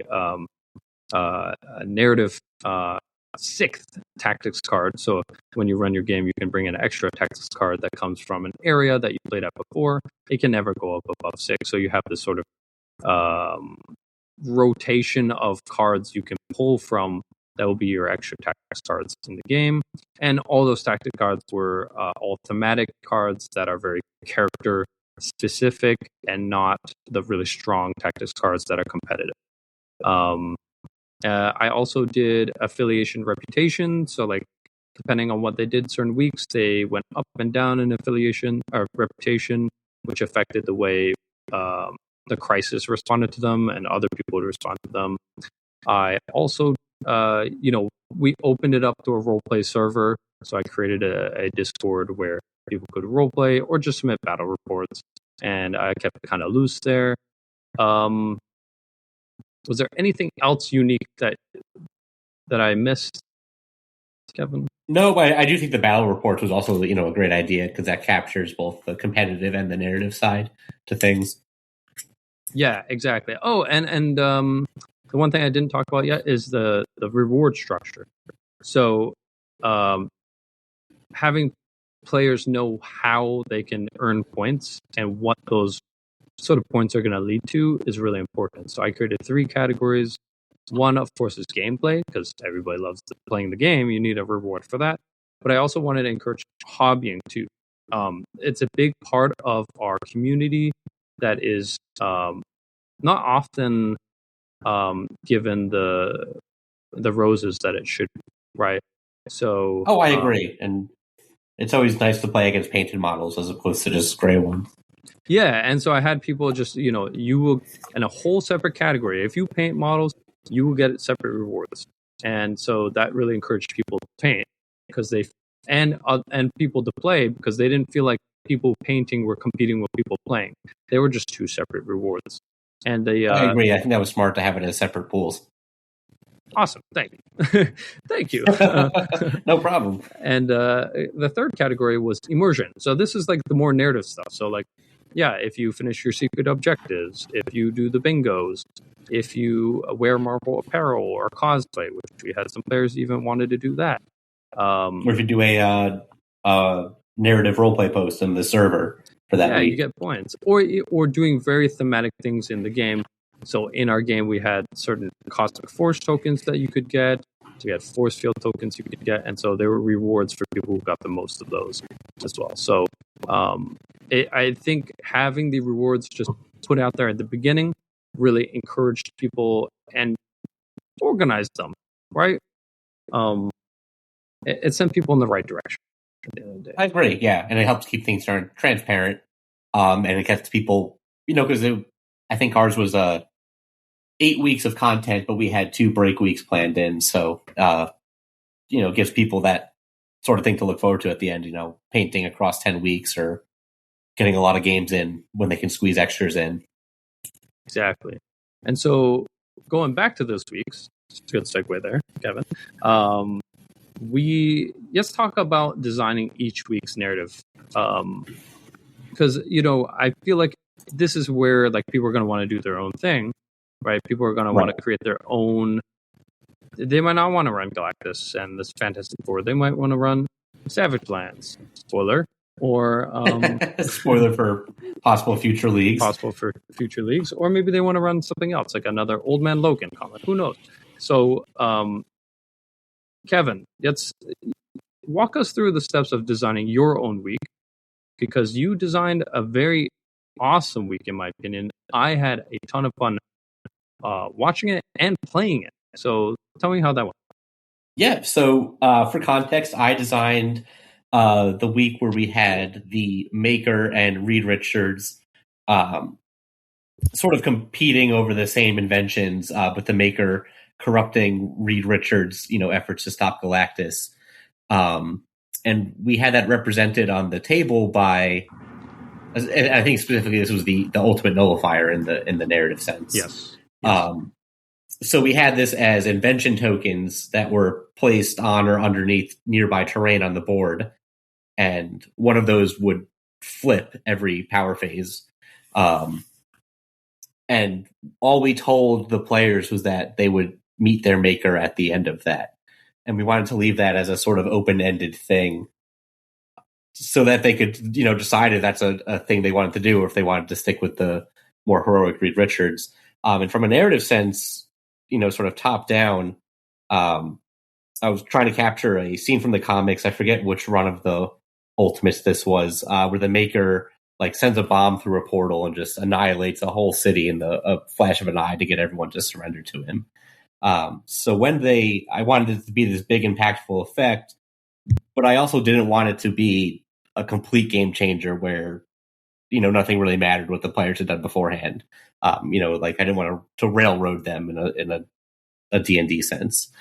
narrative 6th tactics card. So when you run your game, you can bring an extra tactics card that comes from an area that you played at before. It can never go up above 6. So you have this sort of rotation of cards you can pull from that will be your extra tactics cards in the game. And all those tactic cards were all thematic cards that are very character specific and not the really strong tactics cards that are competitive. I also did affiliation reputation. So like depending on what they did certain weeks, they went up and down in affiliation or reputation, which affected the way the crisis responded to them and other people would respond to them. I also, we opened it up to a roleplay server. So I created a Discord where people could roleplay or just submit battle reports. And I kept it kind of loose there. Was there anything else unique that I missed, Kevin? No, but I do think the battle reports was also, a great idea because that captures both the competitive and the narrative side to things. Yeah, exactly. Oh, and the one thing I didn't talk about yet is the reward structure. So having players know how they can earn points and what those sort of points are going to lead to is really important. So I created 3 categories. One, of course, is gameplay, because everybody loves playing the game. You need a reward for that. But I also wanted to encourage hobbying too. It's a big part of our community that is not often given the roses that it should be, right? So I agree. And it's always nice to play against painted models as opposed to just gray ones. Yeah, and so I had people just, you will, in a whole separate category, if you paint models, you will get separate rewards. And so that really encouraged people to paint because and people to play because they didn't feel like people painting were competing with people playing. They were just 2 separate rewards. And I agree. I think that was smart to have it as separate pools. Awesome. Thank you. Thank you. No problem. And the 3rd category was immersion. So this is like the more narrative stuff. So like, yeah, if you finish your secret objectives, if you do the bingos, if you wear Marvel apparel or cosplay, which we had some players even wanted to do that. Or if you do a narrative roleplay post in the server for that week. You get points. Or doing very thematic things in the game. So in our game, we had certain Cosmic Force tokens that you could get. So we had force field tokens you could get. And so there were rewards for people who got the most of those as well. So I think having the rewards just put out there at the beginning really encouraged people and organized them, right? It sent people in the right direction at the end of the day. I agree, yeah. And it helps keep things transparent. And it gets people, because I think ours was 8 weeks of content, but we had 2 break weeks planned in. So, gives people that sort of thing to look forward to at the end, painting across 10 weeks or getting a lot of games in when they can squeeze extras in. Exactly. And so going back to those weeks, it's a good segue there, Kevin. Let's talk about designing each week's narrative. Because, I feel like this is where like people are going to want to do their own thing, right? People are going to want to create their own. They might not want to run Galactus and this Fantastic Four. They might want to run Savage Lands. Spoiler. Or spoiler for possible future leagues. Or maybe they want to run something else, like another Old Man Logan comic. Who knows? So, Kevin, let's walk us through the steps of designing your own week, because you designed a very awesome week, in my opinion. I had a ton of fun watching it and playing it. So tell me how that went. Yeah, so for context, I designed the week where we had the Maker and Reed Richards sort of competing over the same inventions, but the Maker corrupting Reed Richards' efforts to stop Galactus. And we had that represented on the table by, I think specifically this was the ultimate nullifier in the narrative sense. Yes. So we had this as invention tokens that were placed on or underneath nearby terrain on the board. And one of those would flip every power phase. And all we told the players was that they would meet their Maker at the end of that. and we wanted to leave that as a sort of open-ended thing, so that they could, decide if that's a thing they wanted to do, or if they wanted to stick with the more heroic Reed Richards. And from a narrative sense, sort of top down, I was trying to capture a scene from the comics. I forget which run of the Ultimates this was, where the Maker sends a bomb through a portal and just annihilates a whole city in a flash of an eye to get everyone to surrender to him. So I wanted it to be this big, impactful effect, but I also didn't want it to be a complete game changer where, nothing really mattered what the players had done beforehand. I didn't want to railroad them in a D&D sense.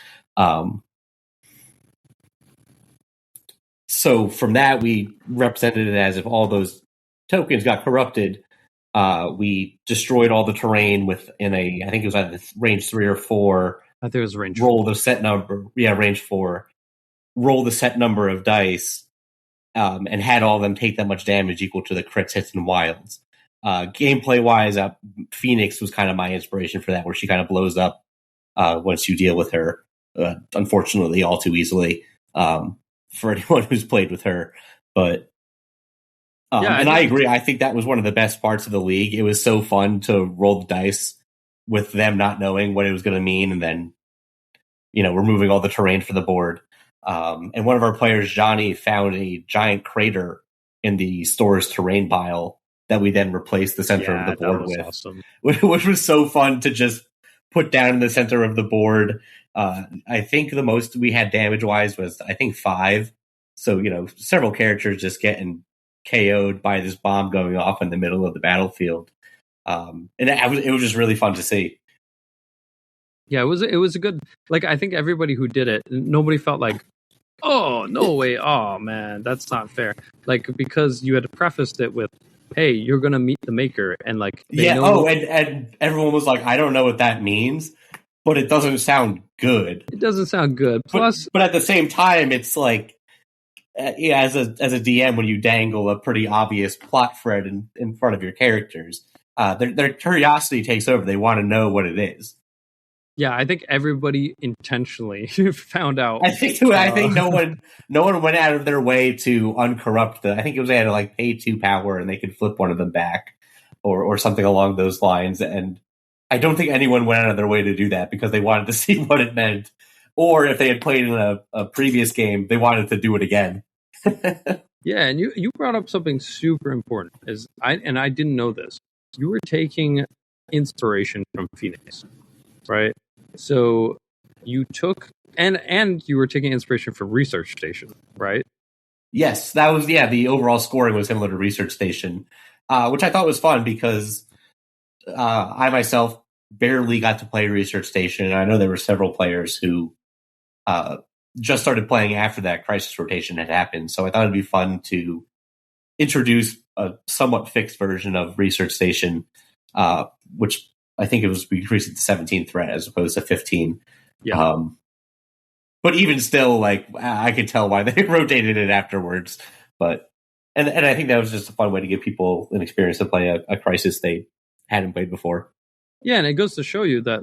So from that, we represented it as if all those tokens got corrupted. We destroyed all the terrain I think it was either range 3 or 4. I think it was range 4. The set number. Yeah, range 4. Roll the set number of dice, and had all of them take that much damage equal to the crits, hits, and wilds. Gameplay-wise, Phoenix was kind of my inspiration for that, where she kind of blows up once you deal with her, unfortunately, all too easily, for anyone who's played with her. But I agree. I think that was one of the best parts of the league. It was so fun to roll the dice with them not knowing what it was going to mean, and then, removing all the terrain for the board. And one of our players, Johnny, found a giant crater in the store's terrain pile that we then replaced the center of the board with. Awesome. Which was so fun to just put down in the center of the board. I think the most we had damage-wise was, 5. So, several characters just getting KO'd by this bomb going off in the middle of the battlefield. And it was just really fun to see. Yeah, it was a good, I think everybody who did it, nobody felt like, oh, no way, oh man, that's not fair. Because you had prefaced it with, hey, you're going to meet the Maker, and and everyone was like, I don't know what that means, but it doesn't sound good. It doesn't sound good. Plus, but at the same time, it's as a DM, when you dangle a pretty obvious plot thread in front of your characters, their curiosity takes over. They want to know what it is. Yeah, I think everybody intentionally found out. I think no one went out of their way to uncorrupt I think it was they had to pay 2 power and they could flip one of them back, or something along those lines. And I don't think anyone went out of their way to do that because they wanted to see what it meant, or if they had played in a previous game, they wanted to do it again. Yeah, and you brought up something super important. I didn't know this. You were taking inspiration from Phoenix, right? So you took and you were taking inspiration from Research Station, right? Yes, that was the overall scoring was similar to Research Station, which I thought was fun because I myself barely got to play Research Station, and I know there were several players who just started playing after that crisis rotation had happened. So I thought it'd be fun to introduce a somewhat fixed version of Research Station, which I think it was increased to 17 threat as opposed to 15. Yeah. But even still, I could tell why they rotated it afterwards. But and I think that was just a fun way to give people an experience to play a crisis they hadn't played before. Yeah, and it goes to show you that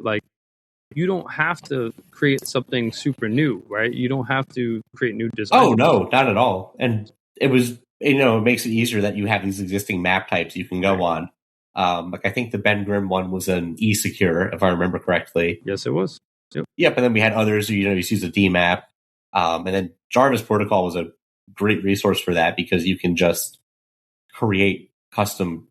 you don't have to create something super new, right? You don't have to create new designs. Oh no, not at all. And it was it makes it easier that you have these existing map types you can go on. I think the Ben Grimm one was an E-Secure, if I remember correctly. Yes, it was. Yep, and then we had others who, you use a D map. And then Jarvis Protocol was a great resource for that because you can just create custom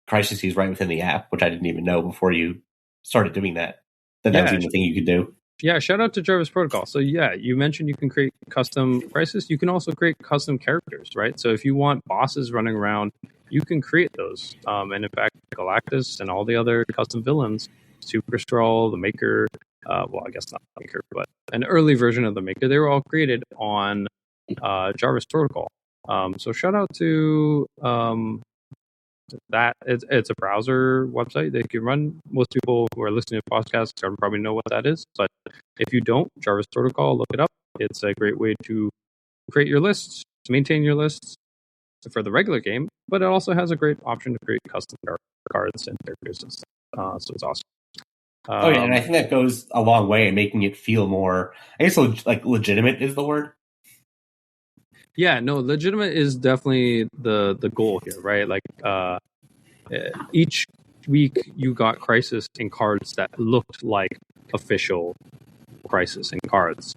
crises right within the app, which I didn't even know before you started doing that. That was even a thing you could do. Yeah, shout out to Jarvis Protocol. So yeah, you mentioned you can create custom crises. You can also create custom characters, right? So if you want bosses running around, you can create those. And in fact, Galactus and all the other custom villains, Super Skrull, the Maker, well, I guess not the Maker, but an early version of the Maker, they were all created on Jarvis Protocol. So shout out to that. It's a browser website that you can run. Most people who are listening to podcasts probably know what that is, but if you don't, Jarvis Protocol, look it up. It's a great way to create your lists, to maintain your lists for the regular game, but it also has a great option to create custom cards and characters and stuff. So it's awesome. Oh yeah, and I think that goes a long way in making it feel more, I guess, like legitimate is the word. Yeah, no, legitimate is definitely the goal here, right? Like each week you got Crisis in cards that looked like official Crisis in cards.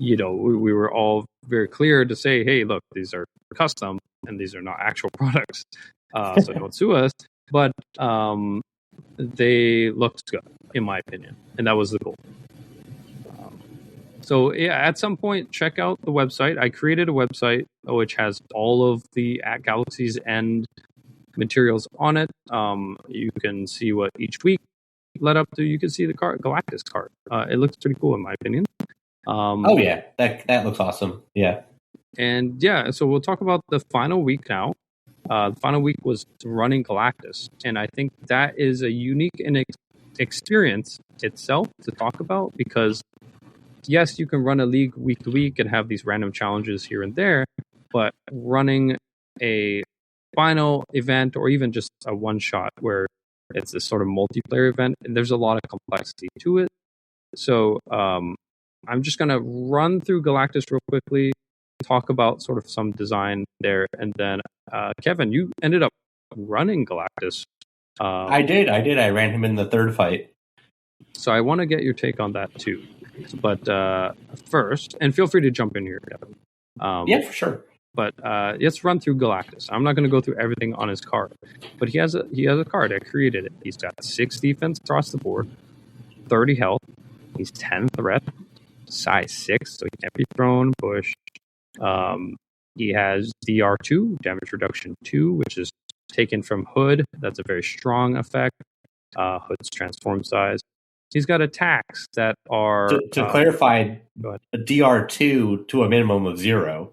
We were all very clear to say, hey, look, these are custom and these are not actual products, so don't sue us. But they looked good, in my opinion, and that was the goal. So yeah, at some point, check out the website. I created a website which has all of the At Galaxy's End materials on it. You can see what each week led up to. You can see the card, Galactus card. It looks pretty cool, in my opinion. Oh yeah, that looks awesome. Yeah. And yeah, so we'll talk about the final week now. The final week was running Galactus, and I think that is a unique experience itself to talk about because yes, you can run a league week to week and have these random challenges here and there, but running a final event or even just a one shot where it's a sort of multiplayer event, and there's a lot of complexity to it. So I'm just going to run through Galactus real quickly, talk about sort of some design there, and then Kevin, you ended up running Galactus. I did. I ran him in the third fight. So I want to get your take on that too. But first, and feel free to jump in here, Kevin. Yeah, for sure. But let's run through Galactus. I'm not going to go through everything on his card, but he has a card. I created it. He's got 6 defense across the board, 30 health. He's 10 threat, size 6, so he can't be thrown, pushed. He has DR2, damage reduction 2, which is taken from Hood. That's a very strong effect. Hood's transform size. He's got attacks that are... To clarify, a DR2 to a minimum of 0.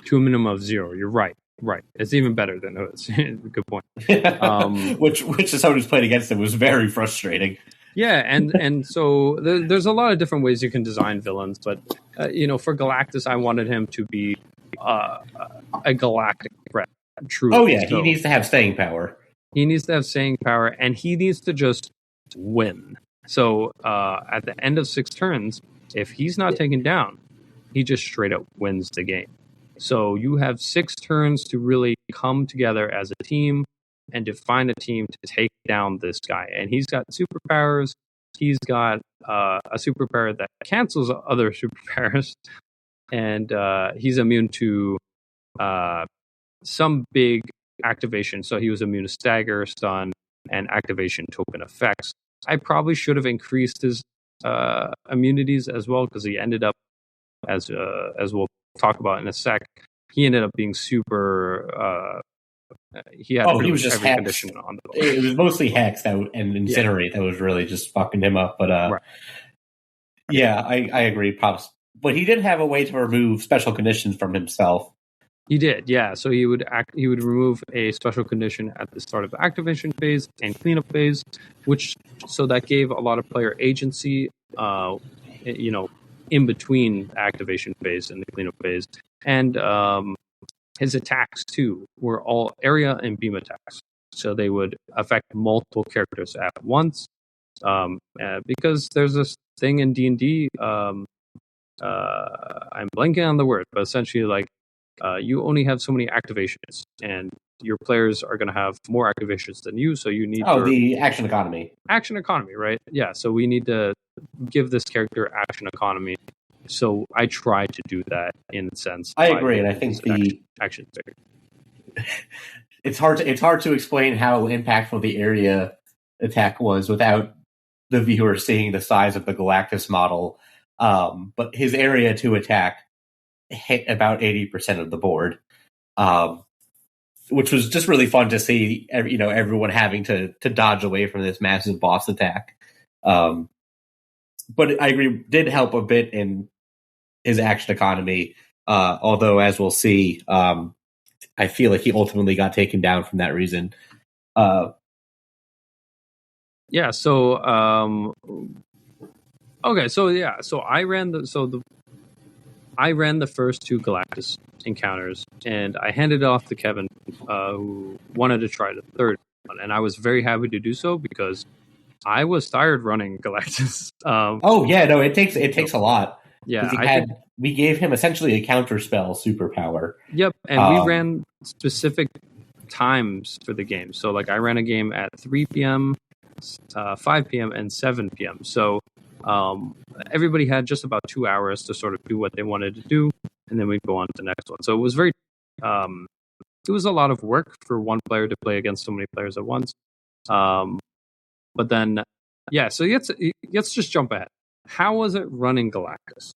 To a minimum of 0, you're right. Right. It's even better than Hood's. Good point. Which as someone who's played against him was very frustrating. Yeah, and so there's a lot of different ways you can design villains, but for Galactus, I wanted him to be a galactic threat. Truly. Oh yeah, he needs to have staying power. He needs to have staying power, and he needs to just win. So at the end of 6 turns, if he's not taken down, he just straight up wins the game. So you have 6 turns to really come together as a team and define a team to take down this guy. And he's got superpowers. He's got a superpower that cancels other superpowers. And he's immune to some big activation. So he was immune to stagger, stun, and activation token effects. I probably should have increased his immunities as well because he ended up, as we'll talk about in a sec, he ended up being super... he was just every condition on the board. It was mostly Hex and Incinerate that was really just fucking him up. But right. Yeah, I agree, Pops. But he did have a way to remove special conditions from himself. He did, yeah. So he would remove a special condition at the start of the activation phase and cleanup phase, so that gave a lot of player agency, in between the activation phase and the cleanup phase. And his attacks, too, were all area and beam attacks. So they would affect multiple characters at once. Because there's this thing in D&D, I'm blanking on the word, but essentially, you only have so many activations, and your players are going to have more activations than you, so you need... the action economy. Action economy, right? Yeah, so we need to give this character action economy. So I try to do that in a sense. I agree, and I think the action figure. It's hard to explain how impactful the area attack was without the viewer seeing the size of the Galactus model. But his area 2 attack hit about 80% of the board, which was just really fun to see. Everyone having to dodge away from this massive boss attack. But I agree, did help a bit in his action economy. Although, as we'll see, I feel like he ultimately got taken down from that reason. Yeah. So okay. So yeah. So I ran the first 2 Galactus encounters, and I handed it off to Kevin, who wanted to try the third one, and I was very happy to do so because I was tired running Galactus. Oh yeah, no, it takes a lot. Yeah, We gave him essentially a counterspell superpower. Yep, and we ran specific times for the game. So like I ran a game at 3 p.m., 5 p.m., and 7 p.m. So everybody had just about 2 hours to sort of do what they wanted to do, and then we'd go on to the next one. So it was it was a lot of work for one player to play against so many players at once. But then, yeah, so let's just jump ahead. How was it running Galactus?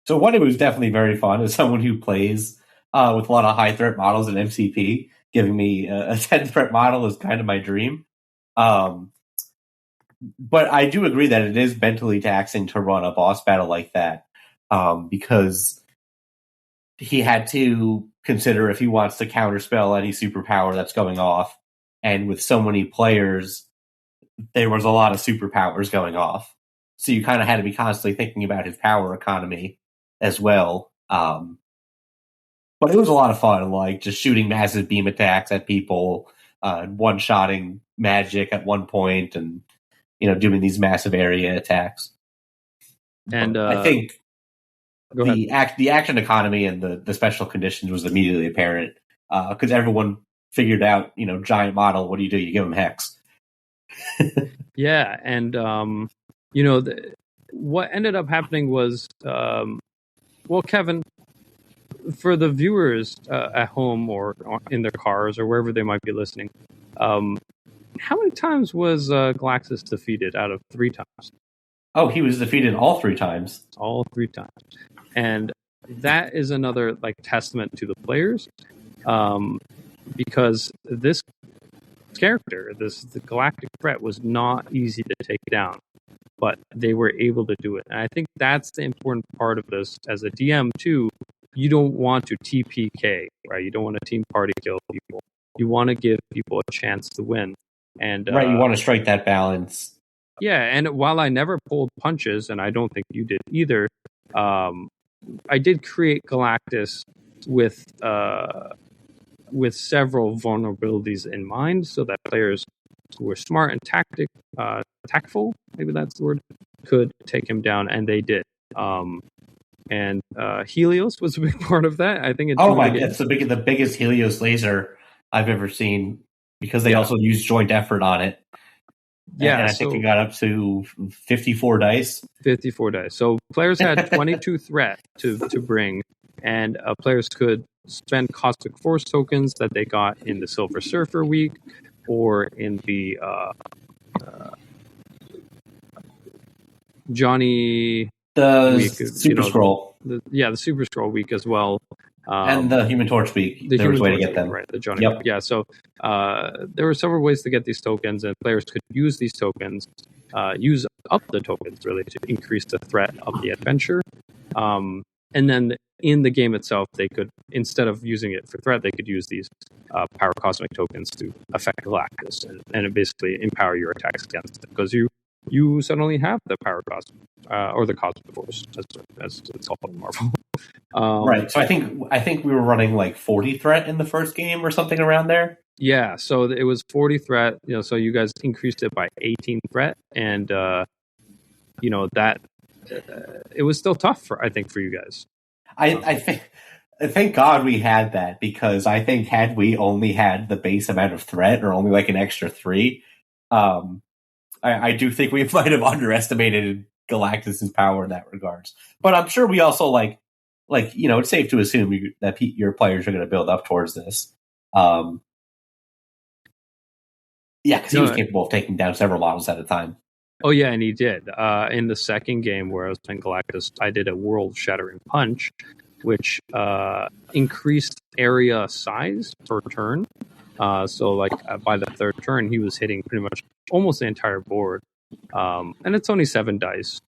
So one, it was definitely very fun as someone who plays with a lot of high threat models in MCP. Giving me a 10 threat model is kind of my dream. But I do agree that it is mentally taxing to run a boss battle like that, because he had to consider if he wants to counterspell any superpower that's going off. And with so many players, there was a lot of superpowers going off. So you kind of had to be constantly thinking about his power economy as well. But it was a lot of fun, like just shooting massive beam attacks at people, one-shotting magic at one point, and doing these massive area attacks. And I think the action economy and the special conditions was immediately apparent, because everyone figured out, giant model. What do? You give him Hex. Yeah, and what ended up happening was, well, Kevin, for the viewers at home or in their cars or wherever they might be listening, how many times was Galactus defeated out of 3 times? Oh, he was defeated all 3 times. All 3 times. And that is another testament to the players, because this character, the galactic threat, was not easy to take down, but they were able to do it. And I think that's the important part of this as a DM too. You don't want to TPK, right? You don't want to team party kill people. You want to give people a chance to win. And right, you want to strike that balance. Yeah, and while I never pulled punches, and I don't think you did either, I did create Galactus with several vulnerabilities in mind, so that players who were smart and tactful, maybe that's the word, could take him down, and they did. And Helios was a big part of that. I think. It's the biggest Helios laser I've ever seen, because they also used joint effort on it. Yeah, and I think it got up to 54 dice. 54 dice. So players had 22 threat to bring, and players could spend Cosmic Force tokens that they got in the Silver Surfer week or in the Johnny week, Super Scroll. The Super Scroll week as well. And the Human Torch week. There was a way to get them. Right, the Johnny week. Yeah, so there were several ways to get these tokens, and players could use these tokens, use up the tokens, really, to increase the threat of the adventure. And then in the game itself, they could, instead of using it for threat, they could use these Power Cosmic tokens to affect Galactus and basically empower your attacks against it, because you suddenly have the Power Cosmic, or the Cosmic Force, as it's called in Marvel. Right. So I think we were running 40 threat in the first game or something around there. Yeah. So it was 40 threat. So you guys increased it by 18 threat, and that it was still tough for you guys. I think. Thank God we had that, because I think had we only had the base amount of threat, or only an extra 3, I do think we might have underestimated Galactus's power in that regards. But I'm sure we also it's safe to assume that your players are going to build up towards this. Yeah, because he was capable of taking down several models at a time. Oh yeah, and he did. In the second game where I was playing Galactus, I did a world-shattering punch, which increased area size per turn. So by the third turn, he was hitting pretty much almost the entire board. And it's only 7 dice,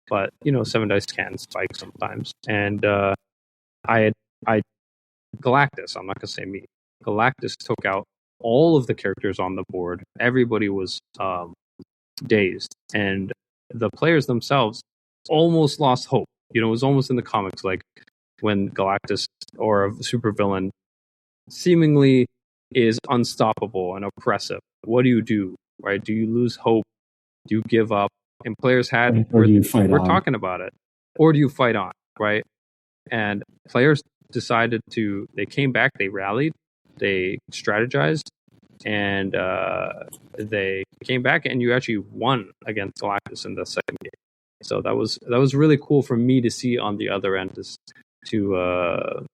but 7 dice can spike sometimes. And Galactus, I'm not gonna say me, Galactus took out all of the characters on the board. Everybody was dazed, and the players themselves almost lost hope. It was almost in the comics, when Galactus or a supervillain seemingly is unstoppable and oppressive. What do you do? right? Do you lose hope? Do you give up? And players or do you fight we're on? talking about it, or do you fight on, right? And players decided they came back, they rallied, they strategized, and they came back, and you actually won against Galactus in the second game. So that was really cool for me to see on the other end, to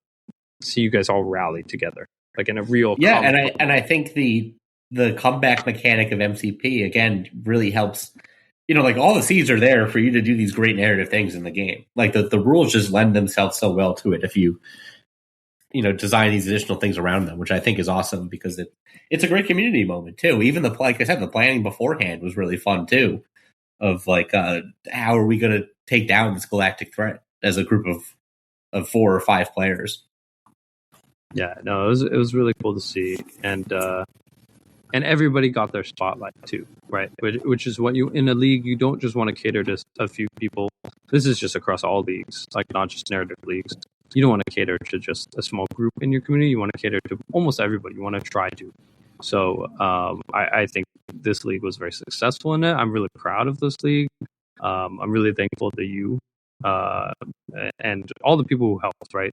see you guys all rally together, like in a real I think the comeback mechanic of MCP again really helps. Like all the seeds are there for you to do these great narrative things in the game. Like the rules just lend themselves so well to it if you design these additional things around them, which I think is awesome because it's a great community moment too. Even like I said, the planning beforehand was really fun too. Of like, how are we going to take down this galactic threat as a group of 4 or 5 players? Yeah, no, it was really cool to see, and everybody got their spotlight too, right? Which is what you in a league, you don't just want to cater to a few people. This is just across all leagues, like not just narrative leagues. You don't want to cater to just a small group in your community. You want to cater to almost everybody. You want to try to. So I think this league was very successful in it. I'm really proud of this league. I'm really thankful to you and all the people who helped, right?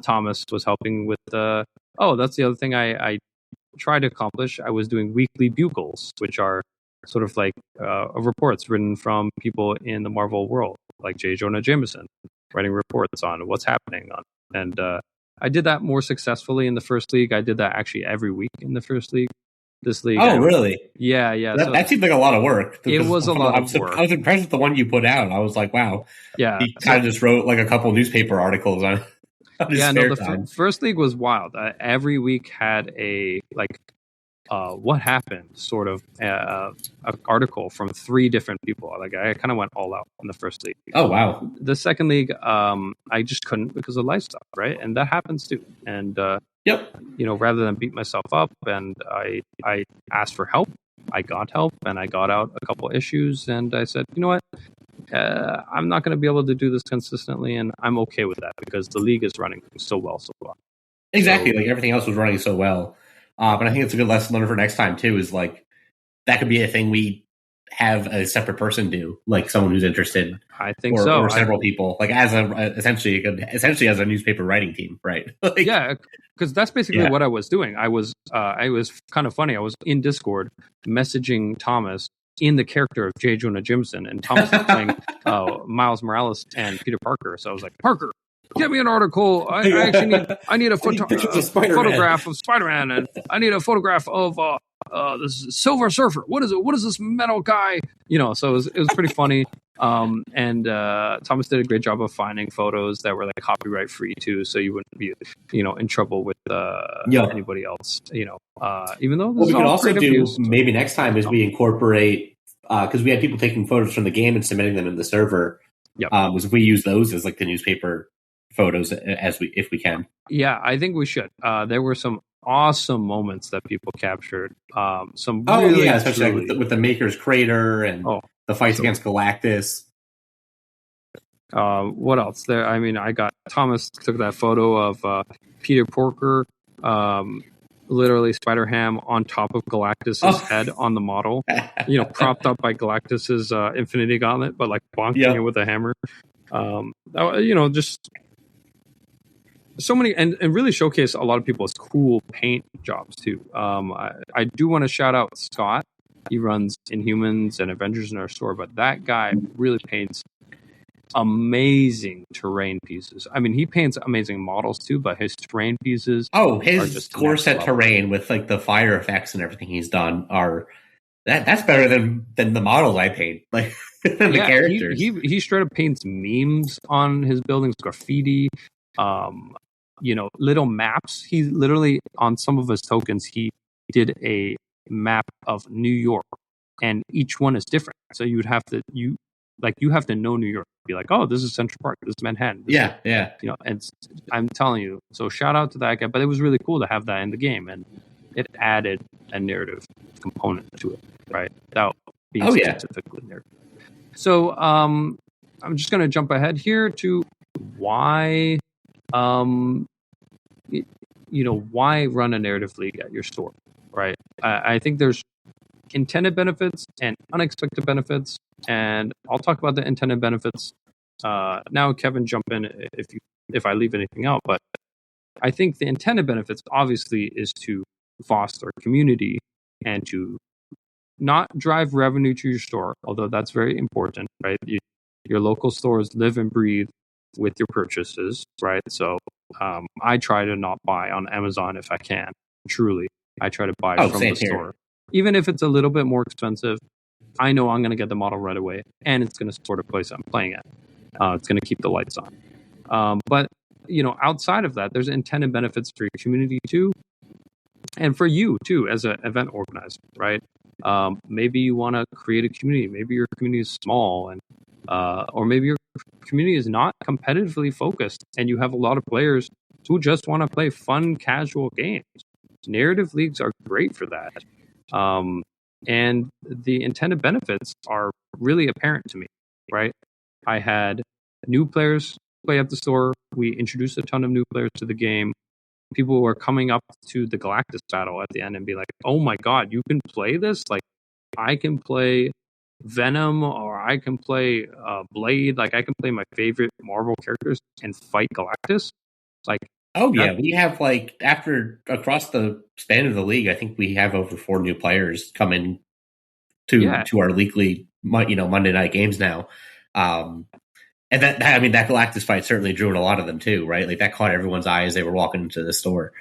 Thomas was helping with that's the other thing I tried to accomplish. I was doing weekly bugles, which are sort of like reports written from people in the Marvel world, like J. Jonah Jameson, writing reports on what's happening on. And I did that more successfully in the first league. I did that actually every week in the first league. This league. Oh, really? Yeah. That seemed like a lot of work. It was a lot of work. I was impressed with the one you put out. I was like, wow. Yeah. He kind of just wrote like a couple newspaper articles on his spare time. First league was wild. Every week had a what happened sort of an article from 3 different people. Like I kind of went all out in the first league. Oh wow! The second league, I just couldn't because of life stuff, right? And that happens too. And rather than beat myself up, and I asked for help. I got help, and I got out a couple issues, and I said, you know what? I'm not going to be able to do this consistently, and I'm okay with that because the league is running so well so far. Exactly, like everything else was running so well. But I think it's a good lesson learned for next time too. Is like that could be a thing we have a separate person do, like someone who's interested. I think so, or several people, like as essentially as a newspaper writing team, right? Like, yeah, because that's basically what I was doing. I was kind of funny. I was in Discord messaging Thomas in the character of J. Jonah Jameson, and Thomas was playing Miles Morales and Peter Parker. So I was like, Parker, get me an article. I need a photograph of Spider-Man, and I need a photograph of this Silver Surfer. What is it? What is this metal guy? So it was pretty funny. And Thomas did a great job of finding photos that were like copyright free too, so you wouldn't be in trouble with anybody else. Even though what we could also do maybe next time is we incorporate because we had people taking photos from the game and submitting them in the server. Was if we use those as like the newspaper photos if we can. Yeah, I think we should. There were some awesome moments that people captured. Especially like with the Maker's Crater and the fights against Galactus. What else? There, I mean, Thomas took that photo of Peter Porker, literally Spider-Ham on top of Galactus's head on the model, propped up by Galactus's Infinity Gauntlet, but like bonking it with a hammer. Just so many, and really showcase a lot of people's cool paint jobs too. I do want to shout out Scott. He runs Inhumans and Avengers in our store, but that guy really paints amazing terrain pieces. I mean, he paints amazing models too, but his terrain pieces. His core set terrain with like the fire effects and everything he's done that's better than the models I paint. Like the characters. He straight up paints memes on his buildings, graffiti. Little maps. He literally, on some of his tokens, he did a map of New York, and each one is different. So you have to know New York. Be like, oh, this is Central Park, this is Manhattan. And I'm telling you. So shout out to that guy. But it was really cool to have that in the game, and it added a narrative component to it, right? Without being specifically narrative. So I'm just going to jump ahead here to why. Why run a narrative league at your store, right? I think there's intended benefits and unexpected benefits. And I'll talk about the intended benefits now. Kevin, jump in if I leave anything out. But I think the intended benefits obviously is to foster community and to not drive revenue to your store, although that's very important, right? Your local stores live and breathe with your purchases, right? So I try to not buy on Amazon if I can. Truly, I try to buy from the store. Even if it's a little bit more expensive, I know I'm going to get the model right away, and it's going to support a place I'm playing at. It's going to keep the lights on. But outside of that, there's intended benefits for your community too, and for you too as an event organizer, right? Maybe you want to create a community. Maybe your community is small, and or maybe your community is not competitively focused, and you have a lot of players who just want to play fun, casual games. Narrative leagues are great for that. And the intended benefits are really apparent to me, right? I had new players play at the store. We introduced a ton of new players to the game. People were coming up to the Galactus battle at the end and be like, oh my God, you can play this? Like, I can play Venom, or I can play Blade. Like, I can play my favorite Marvel characters and fight Galactus. Like, oh yeah, we have across the span of the league, I think we have over 4 new players coming to our weekly, Monday night games now. And that Galactus fight certainly drew in a lot of them too, right? Like, that caught everyone's eye as they were walking into the store.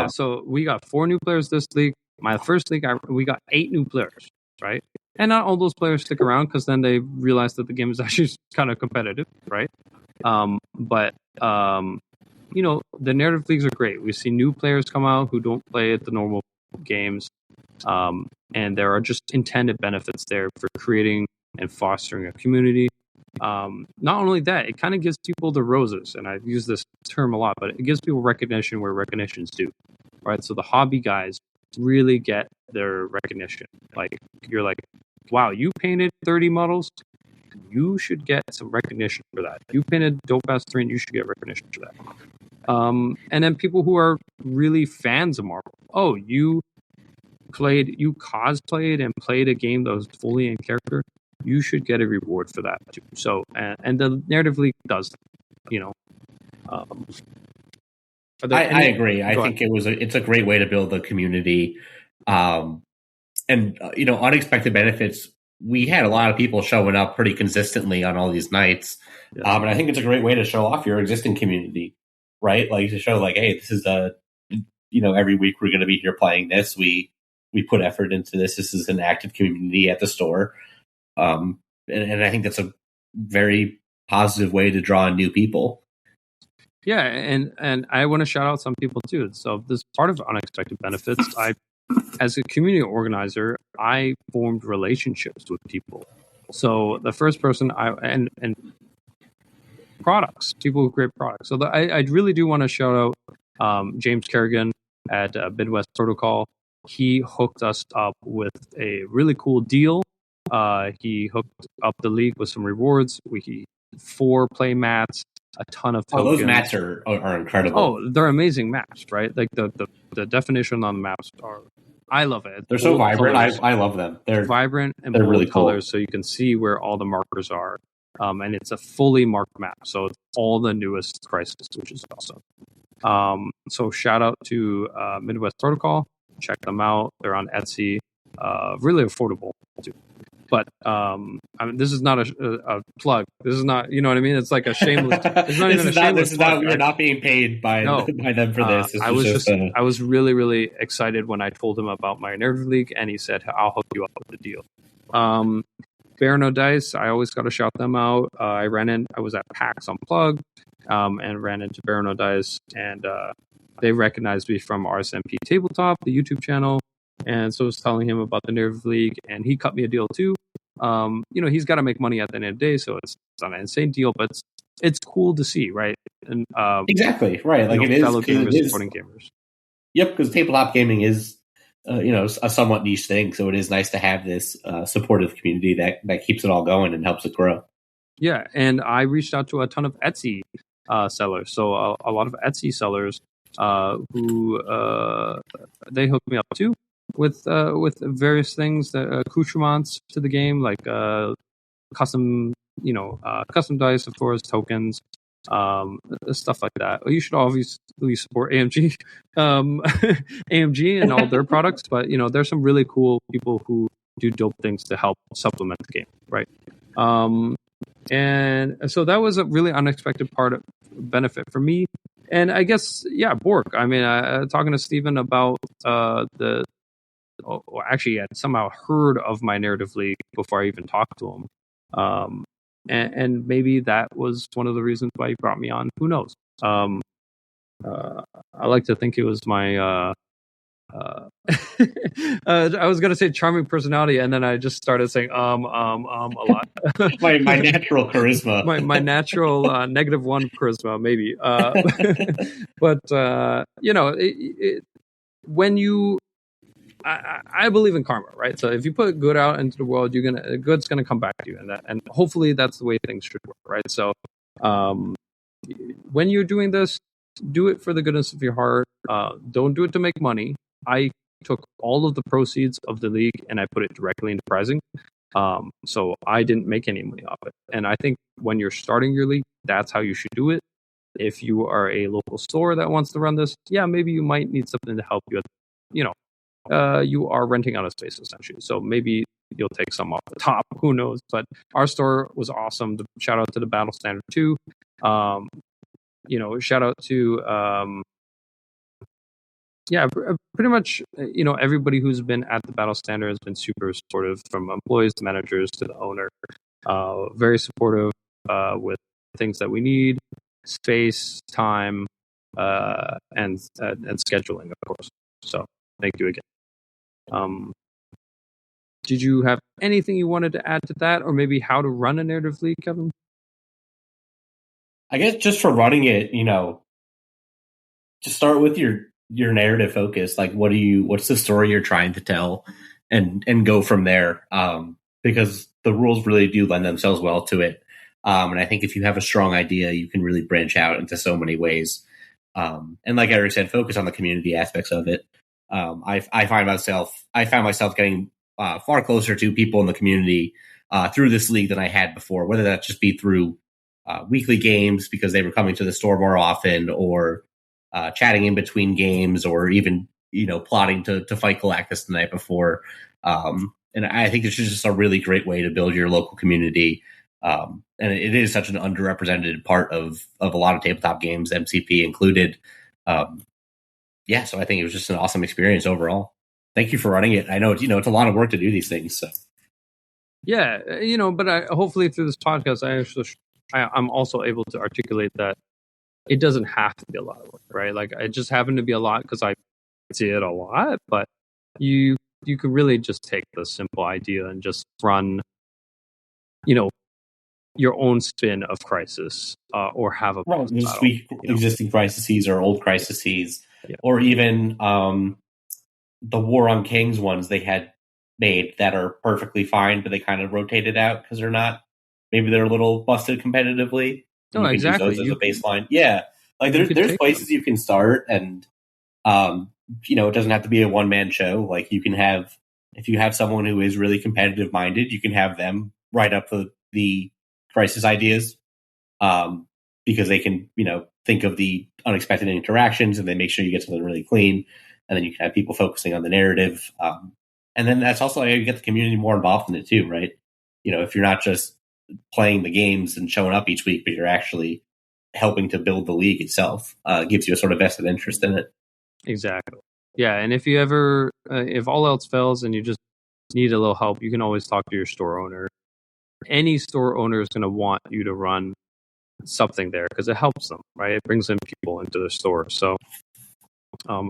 So we got 4 new players this league. My first league, we got 8 new players, right? And not all those players stick around because then they realize that the game is actually kind of competitive, right? The narrative leagues are great. We see new players come out who don't play at the normal games. And there are just intended benefits there for creating and fostering a community. Not only that, it kind of gives people the roses, and I use this term a lot, but it gives people recognition where recognition's due, right? So the hobby guys really get their recognition. Like, you're like, wow, you painted 30 models, you should get some recognition for that. You painted Dope Ass 3, and you should get recognition for that. And then people who are really fans of Marvel. Oh, you cosplayed and played a game that was fully in character. You should get a reward for that too. So, and the narrative league does, I agree. I think it's a great way to build the community. Unexpected benefits. We had a lot of people showing up pretty consistently on all these nights. Yeah. And I think it's a great way to show off your existing community, right? Like, to show like, hey, this is every week we're going to be here playing this. We put effort into this. This is an active community at the store. And I think that's a very positive way to draw in new people. Yeah, and I want to shout out some people too. So this part of unexpected benefits, as a community organizer, I formed relationships with people. So the first person and products, people with great products. So I really do want to shout out James Kerrigan at Midwest Protocol. He hooked us up with a really cool deal. He hooked up the league with some rewards. 4 play mats, a ton of tokens. Oh, those mats are incredible. Oh, they're amazing maps, right? Like the definition on the maps are, I love it. They're so vibrant. I love them. They're vibrant and they're bold really colors, cool. so you can see where all the markers are. And it's a fully marked map, so it's all the newest crisis, which is awesome. So shout out to Midwest Protocol. Check them out. They're on Etsy. Really affordable too. But this is not a plug. This is not, you know what I mean? It's like a shameless. It's not even a shameless plug. We're not being paid by them for this. I was really, really excited when I told him about my Narrative League, and he said, "I'll hook you up with the deal." Bear No Dice. I always got to shout them out. I was at PAX Unplugged, and ran into Bear No Dice, and they recognized me from RSMP Tabletop, the YouTube channel. And so I was telling him about the Narrative League, and he cut me a deal too. He's got to make money at the end of the day, so it's not an insane deal, but it's cool to see, right? And exactly right, like, it is fellow gamers supporting gamers. Yep, because tabletop gaming is a somewhat niche thing, so it is nice to have this supportive community that keeps it all going and helps it grow. Yeah, and I reached out to a ton of Etsy sellers, so a lot of Etsy sellers who they hooked me up too. with various things, accoutrements to the game, like custom dice, of course, tokens, stuff like that. You should obviously support AMG, AMG and all their products, but there's some really cool people who do dope things to help supplement the game, right? And so that was a really unexpected benefit for me. And I guess, Bork. I mean, talking to Steven about actually, I somehow heard of my narrative league before I even talked to him. And maybe that was one of the reasons why he brought me on. Who knows? I like to think it was my I was gonna say charming personality, and then I just started saying a lot. my natural charisma. my natural -1 charisma, maybe. But when you, I believe in karma, right? So if you put good out into the world, good's gonna come back to you, and hopefully that's the way things should work, right? So when you're doing this, do it for the goodness of your heart. Don't do it to make money. I took all of the proceeds of the league and I put it directly into prizing. So I didn't make any money off it. And I think when you're starting your league, that's how you should do it. If you are a local store that wants to run this, maybe you might need something to help you. You are renting out a space essentially. So maybe you'll take some off the top. Who knows? But our store was awesome. Shout out to the Battle Standard 2. Shout out to pretty much everybody who's been at the Battle Standard has been super supportive, from employees to managers to the owner. Very supportive with things that we need, space, time, and scheduling, of course. So thank you again. Did you have anything you wanted to add to that, or maybe how to run a narrative league, Kevin? I guess just for running it, just start with your narrative focus. Like, what's the story you're trying to tell, and go from there. Because the rules really do lend themselves well to it. And I think if you have a strong idea, you can really branch out into so many ways. And like Eric said, focus on the community aspects of it. I found myself getting far closer to people in the community through this league than I had before, whether that just be through weekly games because they were coming to the store more often, or chatting in between games, or even plotting to fight Galactus the night before. And I think this is just a really great way to build your local community. And it is such an underrepresented part of a lot of tabletop games, MCP included. So I think it was just an awesome experience overall. Thank you for running it. I know it's a lot of work to do these things. So. Yeah, but hopefully through this podcast, I'm also able to articulate that it doesn't have to be a lot of work, right? Like, it just happened to be a lot because I see it a lot, but you could really just take the simple idea and just run, your own spin of Crisis, or have existing crises or old crises, or even the War on Kings ones they had made that are perfectly fine, but they kind of rotated out because maybe they're a little busted competitively. No, exactly. Use those as a baseline. Yeah, like there's places you can start, and it doesn't have to be a one-man show. Like, you can have, if you have someone who is really competitive minded, you can have them write up the crisis ideas, because they can think of the unexpected interactions, and they make sure you get something really clean, and then you can have people focusing on the narrative, and then that's also how you get the community more involved in it too, right? If you're not just playing the games and showing up each week, but you're actually helping to build the league itself, gives you a sort of vested interest in it. Exactly. Yeah, and if you ever, if all else fails and you just need a little help, you can always talk to your store owner. Any store owner is going to want you to run something there because it helps them, right? It brings in people into the store. So,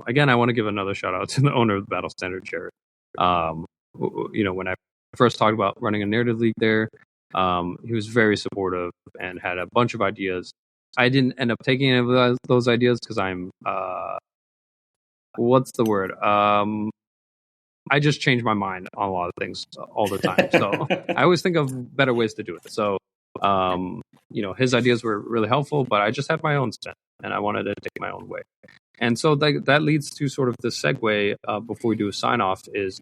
again, I want to give another shout out to the owner of the Battle Standard, Jared. When I first talked about running a narrative league there, he was very supportive and had a bunch of ideas. I didn't end up taking any of those ideas because I'm, what's the word? I just change my mind on a lot of things all the time. So I always think of better ways to do it. So, his ideas were really helpful, but I just had my own spin and I wanted to take my own way. And so that leads to sort of the segue before we do a sign off is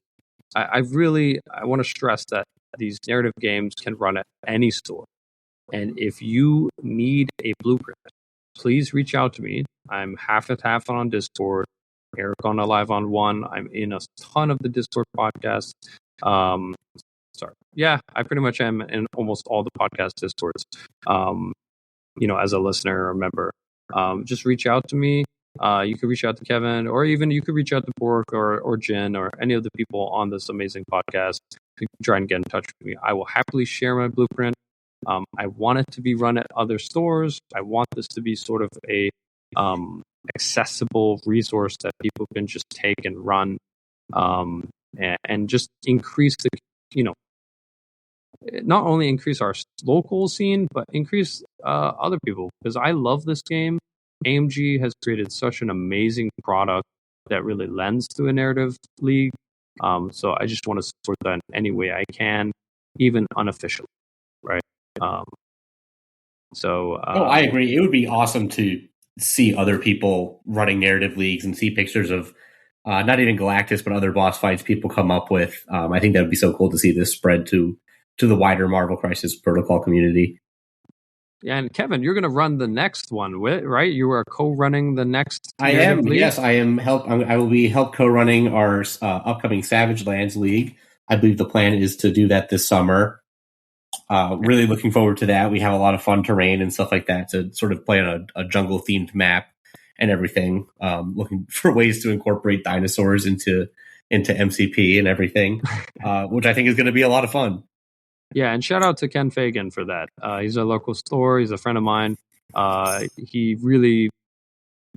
I want to stress that these narrative games can run at any store. And if you need a blueprint, please reach out to me. I'm half and half on Discord, Eric on Alive on One. I'm in a ton of the Discord podcasts. I pretty much am in almost all the podcast Discords. As a listener or member, just reach out to me. You could reach out to Kevin, or even you could reach out to Bork or Jen or any of the people on this amazing podcast. You can try and get in touch with me. I will happily share my blueprint. I want it to be run at other stores. I want this to be sort of a accessible resource that people can just take and run, and just increase not only increase our local scene, but increase other people. Because I love this game. AMG has created such an amazing product that really lends to a narrative league. So I just want to support that in any way I can, even unofficially, right? I agree. It would be awesome to see other people running narrative leagues and see pictures of not even Galactus, but other boss fights people come up with. I think that would be so cool to see this spread to the wider Marvel Crisis Protocol community. Yeah, and Kevin, you're going to run the next one, right? You are co-running the next. I am. League? Yes, I am. I will be help co-running our upcoming Savage Lands League. I believe the plan is to do that this summer. Really looking forward to that. We have a lot of fun terrain and stuff like that to sort of play on a jungle themed map and everything. Looking for ways to incorporate dinosaurs into MCP and everything, which I think is going to be a lot of fun. Yeah, and shout out to Ken Fagan for that. He's a local store. He's a friend of mine. He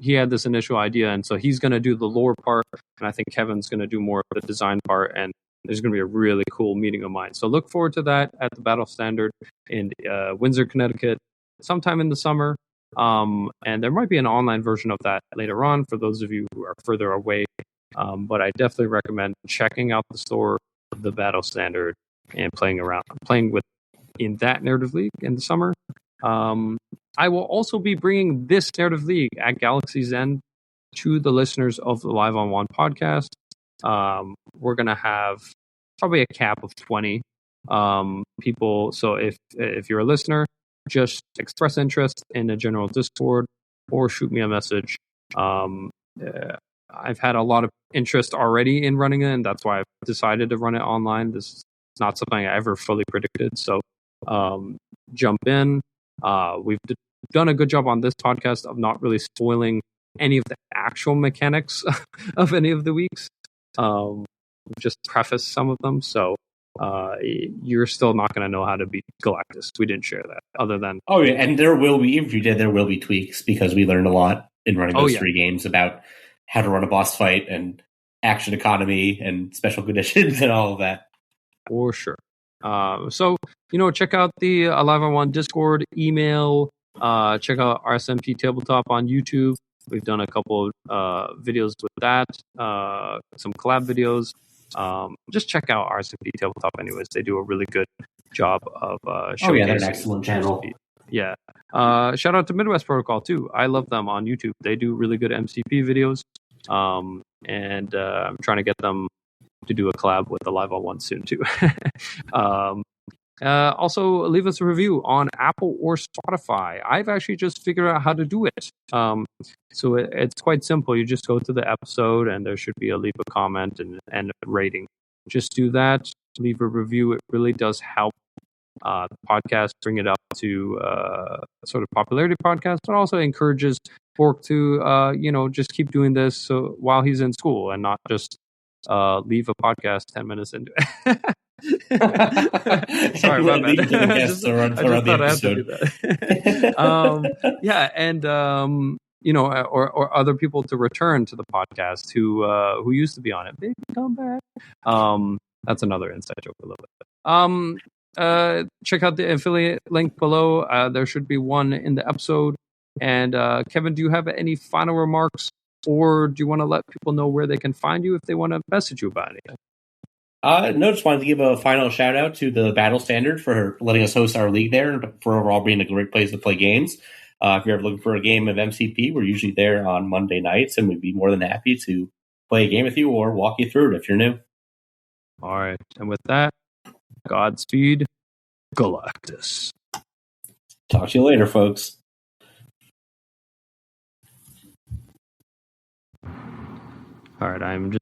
had this initial idea, and so he's going to do the lore part, and I think Kevin's going to do more of the design part, and there's going to be a really cool meeting of mine. So look forward to that at the Battle Standard in Windsor, Connecticut, sometime in the summer. And there might be an online version of that later on for those of you who are further away. But I definitely recommend checking out the store, the Battle Standard, and playing with in that narrative league in the summer. I will also be bringing this narrative league at Galaxy's End to the listeners of the Live on One podcast. We're going to have probably a cap of 20 people. So if you're a listener, just express interest in the general Discord or shoot me a message. I've had a lot of interest already in running it, and that's why I've decided to run it online. This is not something I ever fully predicted. So jump in. We've done a good job on this podcast of not really spoiling any of the actual mechanics of any of the weeks. Just preface some of them. So you're still not going to know how to beat Galactus. We didn't share that other than... Oh, yeah. And there will be, if you did, there will be tweaks because we learned a lot in running those 3 games about how to run a boss fight and action economy and special conditions and all of that. For sure. So, check out the Alive on One Discord, email, check out RSMP Tabletop on YouTube. We've done a couple of videos with that, some collab videos. Just check out RSMP Tabletop anyways. They do a really good job of showcasing. They're an excellent channel. Yeah. Shout out to Midwest Protocol too. I love them on YouTube. They do really good MCP videos. And I'm trying to get them to do a collab with the Live on One soon too. Also, leave us a review on Apple or Spotify. I've actually just figured out how to do it. So it's quite simple. You just go to the episode and there should be leave a comment and a rating. Just do that. Leave a review. It really does help the podcast, bring it up to sort of popularity podcast, but also encourages Bork to, just keep doing this so while he's in school and not just leave a podcast 10 minutes into it. Sorry, my bad. I just thought I had to do that. And or other people to return to the podcast who used to be on it. They come back. That's another inside joke a little bit. Check out the affiliate link below. There should be one in the episode. And Kevin, do you have any final remarks, or do you want to let people know where they can find you if they want to message you about anything? No, just wanted to give a final shout out to the Battle Standard for letting us host our league there and for overall being a great place to play games. If you're ever looking for a game of MCP, we're usually there on Monday nights, and we'd be more than happy to play a game with you or walk you through it if you're new. All right. And with that, Godspeed, Galactus. Talk to you later, folks. All right. I'm just